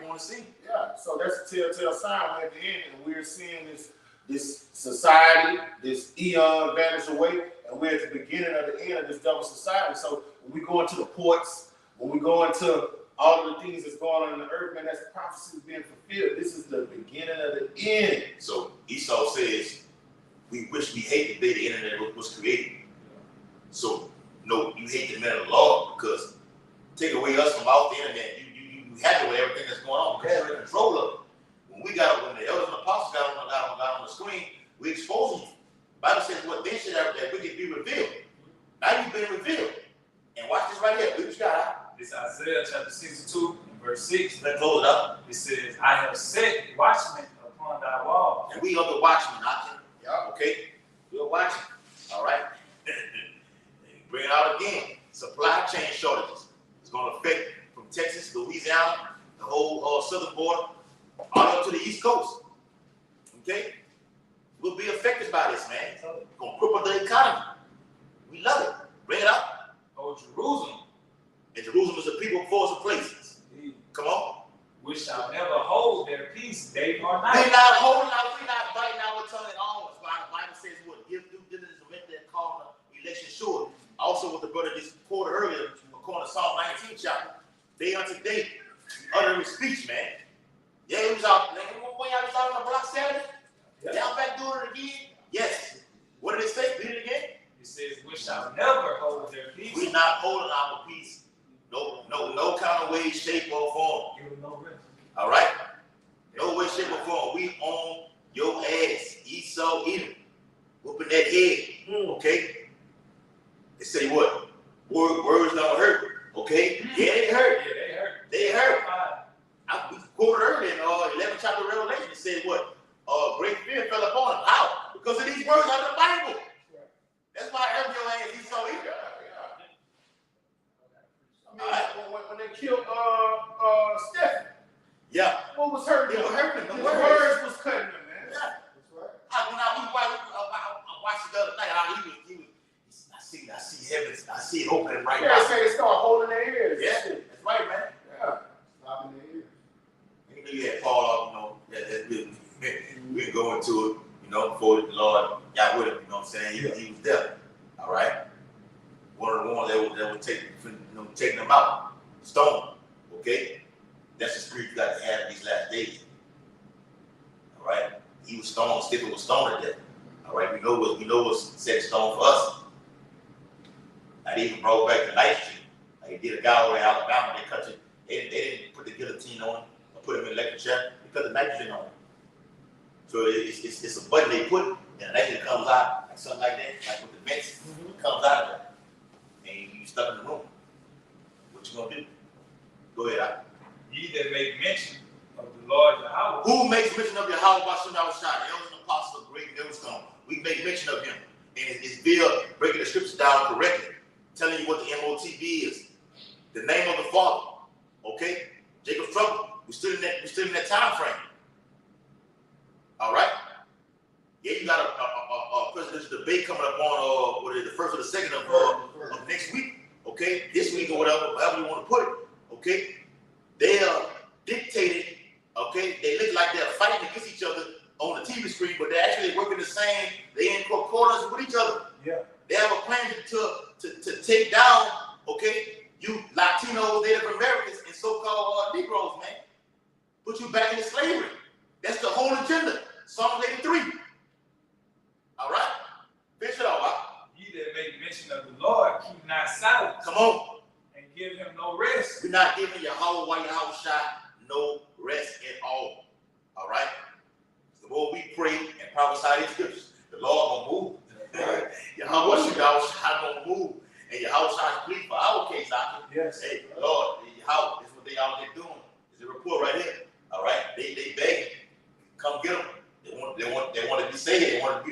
S2: on the scene.
S1: Yeah, so that's a telltale sign we're at the end, and we're seeing this society, this eon vanish away, and we're at the beginning of the end of this double society. So when we go into the ports, when we go into all of the things that's going on in the earth, man, that's prophecy being fulfilled. This is the beginning of the end.
S2: So Esau says, we wish we hate the day the internet was created. So no, you hate the man of the Lord, because take away us from off the internet, you happy with everything that's going on because you're in control of it. When the elders and apostles got on the screen, we exposed you. The Bible says what then should have that we can be revealed. Now you've been revealed. And watch this right here. Look what you got.
S3: This Isaiah chapter 62, verse 6.
S2: Let's close it up.
S3: It says, I have set watchmen upon thy wall.
S2: And we are the watchmen, yeah, okay? We're watching. All right? Bring it out again. Supply chain shortages. It's going to affect from Texas, Louisiana, the whole southern border, all the way up to the East Coast. Okay? We'll be affected by this, man. It's going to cripple the economy. We love it. Bring it up.
S3: Oh, Jerusalem.
S2: And Jerusalem is a people, force, and places. Come on.
S3: Which shall never hold their peace day or night.
S2: We're not holding out, we're not biting our tongue at all. That's why the Bible says what? Give due brother just quoted earlier, according to Psalm 19 chapter, day unto day, uttering speech, man. Yeah, he was out, man. When y'all was out on the block Saturday, y'all back doing it again? Yes. What did it say? Read it again.
S3: It says, we shall never hold their peace.
S2: We're not holding our peace. No kind of way, shape, or form.
S6: Give them no rest.
S2: All right? No way, shape, or form. We on your ass. Esau, Edom. Whooping that head. Okay? They say what? Words don't hurt. Okay? Yeah, they hurt.
S3: Yeah, they hurt.
S2: They hurt. We quoted earlier in 11th chapter of Revelation. It said what? Great fear fell upon him. How? Because of these words out of the Bible. That's why I hurt your ass. Esau, Edom.
S1: When they killed Stephen.
S2: Yeah.
S1: What was hurting
S2: They
S1: him?
S2: were hurting him.
S1: His words was cutting him, man.
S2: Yeah.
S4: That's right.
S2: I watched it the other night. I see heavens. I see it opening right
S1: Yeah,
S2: now.
S1: they say they start holding their ears.
S2: Yeah, that's right, man.
S1: Yeah.
S4: Stopping their ears.
S2: You knew you had Paul, we go into it, before the Lord got with him, you know what I'm saying? He was there, all right? One of the ones that would taking them out, stone, okay? That's the spirit you got to have in these last days, all right? He was stoned, Stephen was stoned to death, all right? We know what's set in stone for us. Now, they even brought back the nitrogen. Like they did a guy over in Alabama, they cut it, they didn't put the guillotine on him or put him in the electric chair, they cut the nitrogen on him. So it's a button they put, and the nitrogen comes out, like something like that, like with the vents, it comes out of there. And you stuck in the room. What you gonna do? Go ahead,
S3: Ye that make mention of the Lord Yahweh.
S2: Who makes mention of Yahweh by some Yahweh Shai? The elder apostle of great millstone. We make mention of him. And it's Bill breaking the scriptures down correctly, telling you what the MOTB is. The name of the Father. Okay? Jacob's trouble. We're still in that time frame. All right? Yeah, you got a presidential debate coming up on the first or the second of next week. Okay? This week or whatever you want to put it. Okay? They are dictating, okay? They look like they're fighting against each other on the TV screen, but they're actually working the same. They in concordance with each other.
S6: Yeah.
S2: They have a plan to take down, okay, you Latinos, Native Americans, and so-called Negroes, man. Put you back into slavery. That's the whole agenda. Psalm 83. All right? Finish it off, huh?
S3: Ye that make mention of the Lord, keep not silent.
S2: Come on.
S3: And give him no rest.
S2: We're not giving Yahweh Shai no rest at all. All right? The more we pray and prophesy these scriptures, the Lord gonna move. Yahweh Shai gonna move. And Yahweh Shai plead for our case, Doctor.
S6: Yes.
S2: Hey, Lord, Yahweh, this is what they out there doing. There's a report right here. All right? They begging. Come get them. They want to be saved. They want the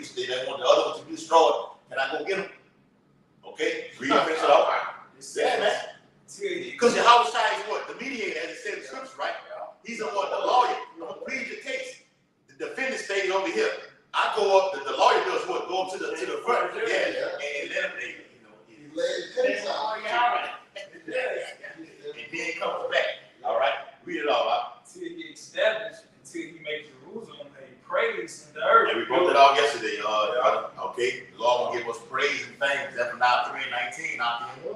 S2: other ones to be destroyed. Can I go get them? Okay? Read it, finish it off. Yeah, man. Because Yahweh Shai is what? The mediator, as it said in the scripture, right? He's the one, the lawyer. I'm going to plead your case. The defendant stays over here. I go up, the lawyer does what? Go up to the front. Yeah. And let him,
S4: He laid the case out.
S2: and then comes back. All right? Read it all out.
S3: Until he established, until he makes Jerusalem a praise in the earth.
S2: And we broke that out yesterday. Okay? The Lord will give us praise and fame. Zephaniah 3:19 out there.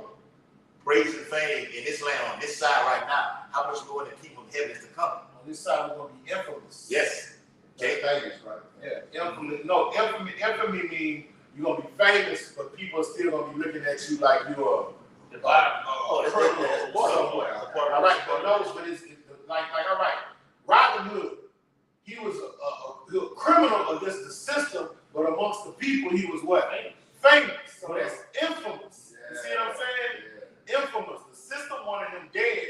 S2: Praise and fame in this land, on this side right now. How much more in the kingdom of heaven is to come?
S1: On this side, we're going to be infamous.
S2: Yes. Okay?
S4: Famous, right?
S1: Yeah, infamy. No, infamy means you're going to be famous, but people are still going to be looking at you like you're
S5: The Bible.
S1: a criminal somewhere. All right, but it's like, all right, Robin Hood, he was a criminal against the system, but amongst the people, he was what? Famous. So that's infamous. You see what I'm saying? Infamous. The system wanted him dead,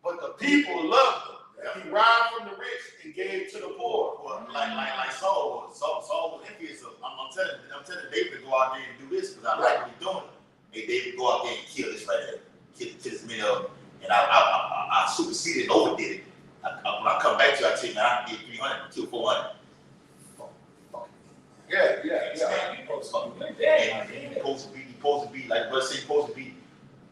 S1: but the people loved him. He robbed from the rich and gave to the poor.
S2: Well, like Saul was. Saul was envious of. I'm telling David to go out there and do this because I like what he's doing. Hey, David, go out there and kill this right there. Kill as many of them. And I superseded and overdid it. When I come back to you, I tell you, man, I can get 300, kill 400.
S1: Yeah.
S2: And he's supposed to be, like Brother say, supposed to be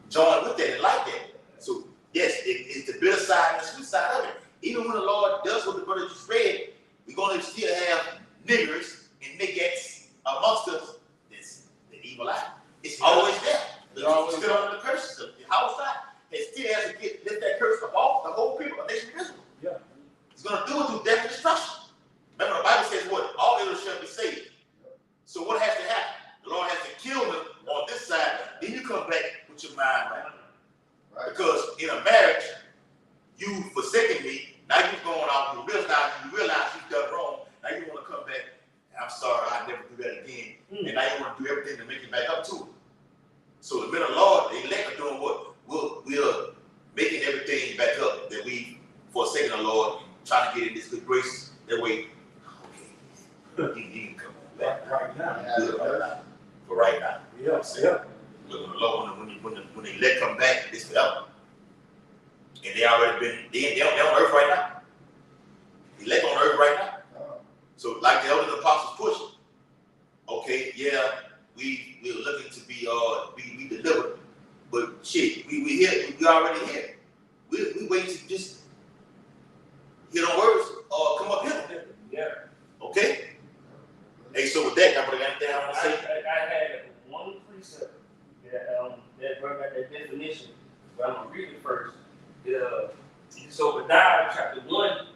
S2: joined with that and like that. So, yes, it's the bitter side and the sweet side of it. Even when the Lord does what the brother just read, we're going to still have niggers and niggettes amongst us. That's the evil eye. It's always there. Still under the curse system. The house side, it still has to let that curse come off the whole people, the nation of Israel.
S6: Yeah.
S2: He's going to do it through death and destruction. Remember, the Bible says what? All Israel shall be saved. So what has to happen? The Lord has to kill them on this side. Then you come back with your mind right. Because in a marriage, you forsaken me. Now you're going out. You realize you've done wrong. Now you want to come back. I'm sorry, I'll never do that again. And now you want to do everything to make it back up to it. So the men of the Lord, the elect are doing what? We're making everything back up that we forsaken the Lord, trying to get in this good grace. That way, okay, you can come on back.
S6: Right now.
S2: Good right now. For right now.
S6: Yeah.
S2: But when the Lord, when the elect come back, it's forever. And they already been, they're on earth right now. The elect on earth right now. So like the elder apostles pushing, okay, yeah, we're looking to be delivered, but shit, we here, we already here. We waiting to just hear the words or come up here.
S5: Yeah.
S2: Okay. Hey, so with that, I got anything I want to say.
S5: I had one precept that brought back that definition, but I'm gonna read it first. So Obadiah chapter 1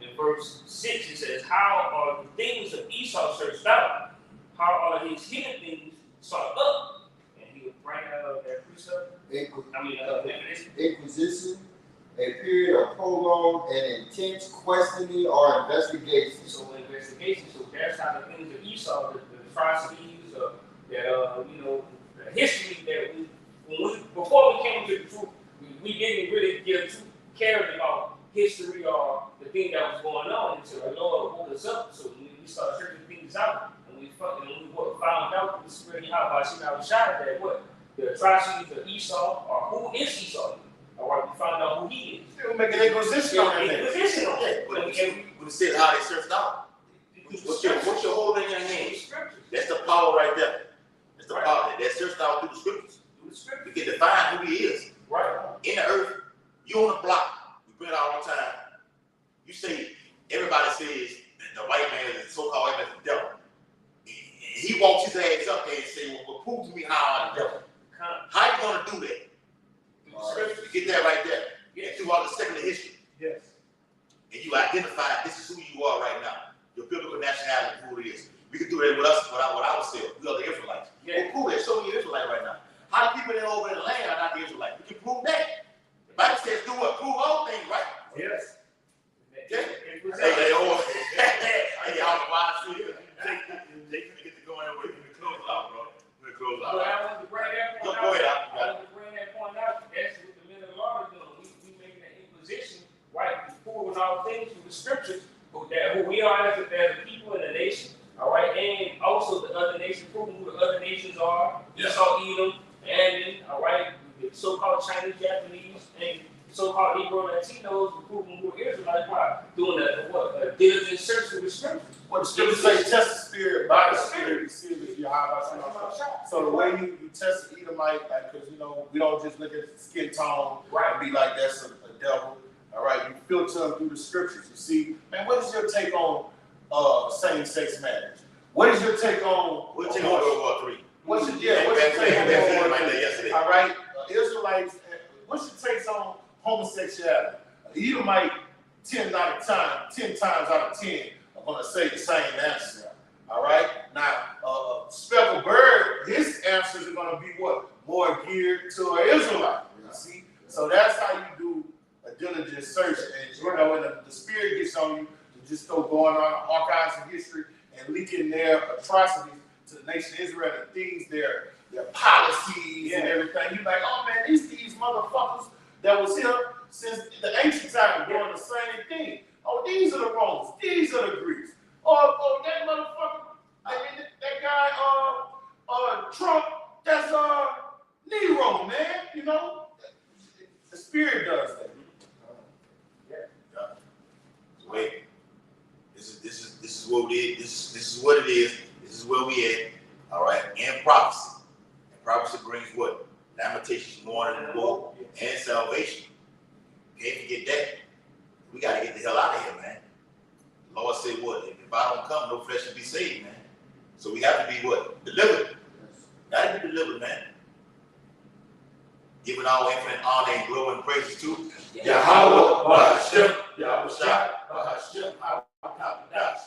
S5: in verse 6, it says, "How are the things of Esau searched out? How are his hidden things sought up?" And he would bring that precept. Definition.
S4: Inquisition, a period of prolonged and intense questioning or investigation.
S5: So investigation. So that's how the things of Esau, the atrocities, the history that before we came to the truth, we didn't really get too cared about history or the thing that was going on until the Lord woke us up. So we started searching things out, and we found out through the Spirit of Yahweh that what the atrocities of Esau, or who is Esau? All right, we found out who he is.
S1: Still making a position on that.
S5: Position on
S2: Yeah,
S5: that.
S2: but it said how they searched out. What you're holding in your hand? That's the power right there. That's the power that searched out through the scriptures. We can define who he is.
S5: Right.
S2: In the earth, you on the block. We bring it out all the time. You say, everybody says that the white man is the so-called white man is the devil. He walks his ass up there and say, well, prove to me how I'm the devil. How you gonna do that? You get that right there. And throughout the secular history.
S6: Yes.
S2: And you identify this is who you are right now. Your biblical nationality, who it is. We can do that with us, with ourselves. We are the Israelites.
S5: Yeah.
S2: Well, prove that. Show me you're Israelite right now. How the people that are over in the land are not the Israelites? We can prove that. The Bible says do what? Prove all things, right?
S6: Yes.
S2: Okay? Hey, y'all wise too. They finna get to going and we're gonna close out, bro. We're gonna close out.
S5: But I want to bring that point out.
S2: Go ahead,
S5: I want to bring that point out. That's what the men of the Lord are doing. We making an inquisition, right? Proving all things through the scriptures, who we are as a people in the nation, all right? And also the other nations, proving who the other nations are.
S2: Yeah.
S5: Esau, Edom, and all right, the so-called Chinese, Japanese, and so-called Negro Latinos, proving who Israelites are doing a diligent search through the scriptures.
S1: What the scripture say, test the spirit by the spirit, see if you hide by So the way you test the Edomite, like, because we don't just look at the skin tone and be like that's a devil. All right, you filter them through the scriptures. You see, man, what is your take on same-sex marriage? What is your take on
S2: We'll take on World War III.
S1: What's your take on all right, Israelites? What's your take on homosexuality? Edomite 10 times out of 10 are going to say the same answer. All right. Now, Speckled Bird, his answers are going to be what? More geared to an Israelite. You see, so that's how you do a diligent search, and when the spirit gets on you to just start going on archives of history and leaking their atrocities to the nation of Israel and things, their policies and everything. You're like, oh man, these motherfuckers that was here since the ancient time doing the same thing. Oh, these are the Romans, these are the Greeks. Oh, that motherfucker, that guy, Trump, that's Nero, man. The spirit does that.
S2: Wait, this is what we did. This is what it is. This is where we at. All right, and prophecy. And prophecy brings what? Lamentations, mourning, and woe, and salvation. Can't forget that. We gotta get the hell out of here, man. The Lord said what? If I don't come, no flesh will be saved, man. So we have to be what? Delivered. Gotta be delivered, man. Giving all infinite honor and glory and praises to
S1: Yahweh, Bahashem,
S2: Yahushua, Bahashem, Hakadosh.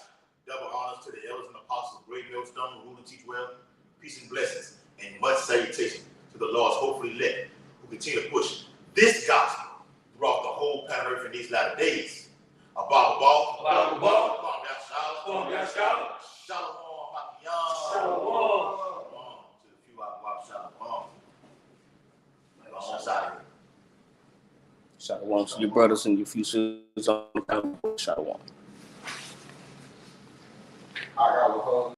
S2: Double honors to the elders and apostles, great millstone, rule and teach well, peace and blessings, and much salutation to the Lord's hopefully elect, who continue to push this gospel throughout the whole planet Earth in these latter days. Above all, shalom,
S5: Shalom.
S2: to the few shalom. Shalom.
S7: Shalom to your brothers and your few sisters on the panel. Shalom.
S4: I got one.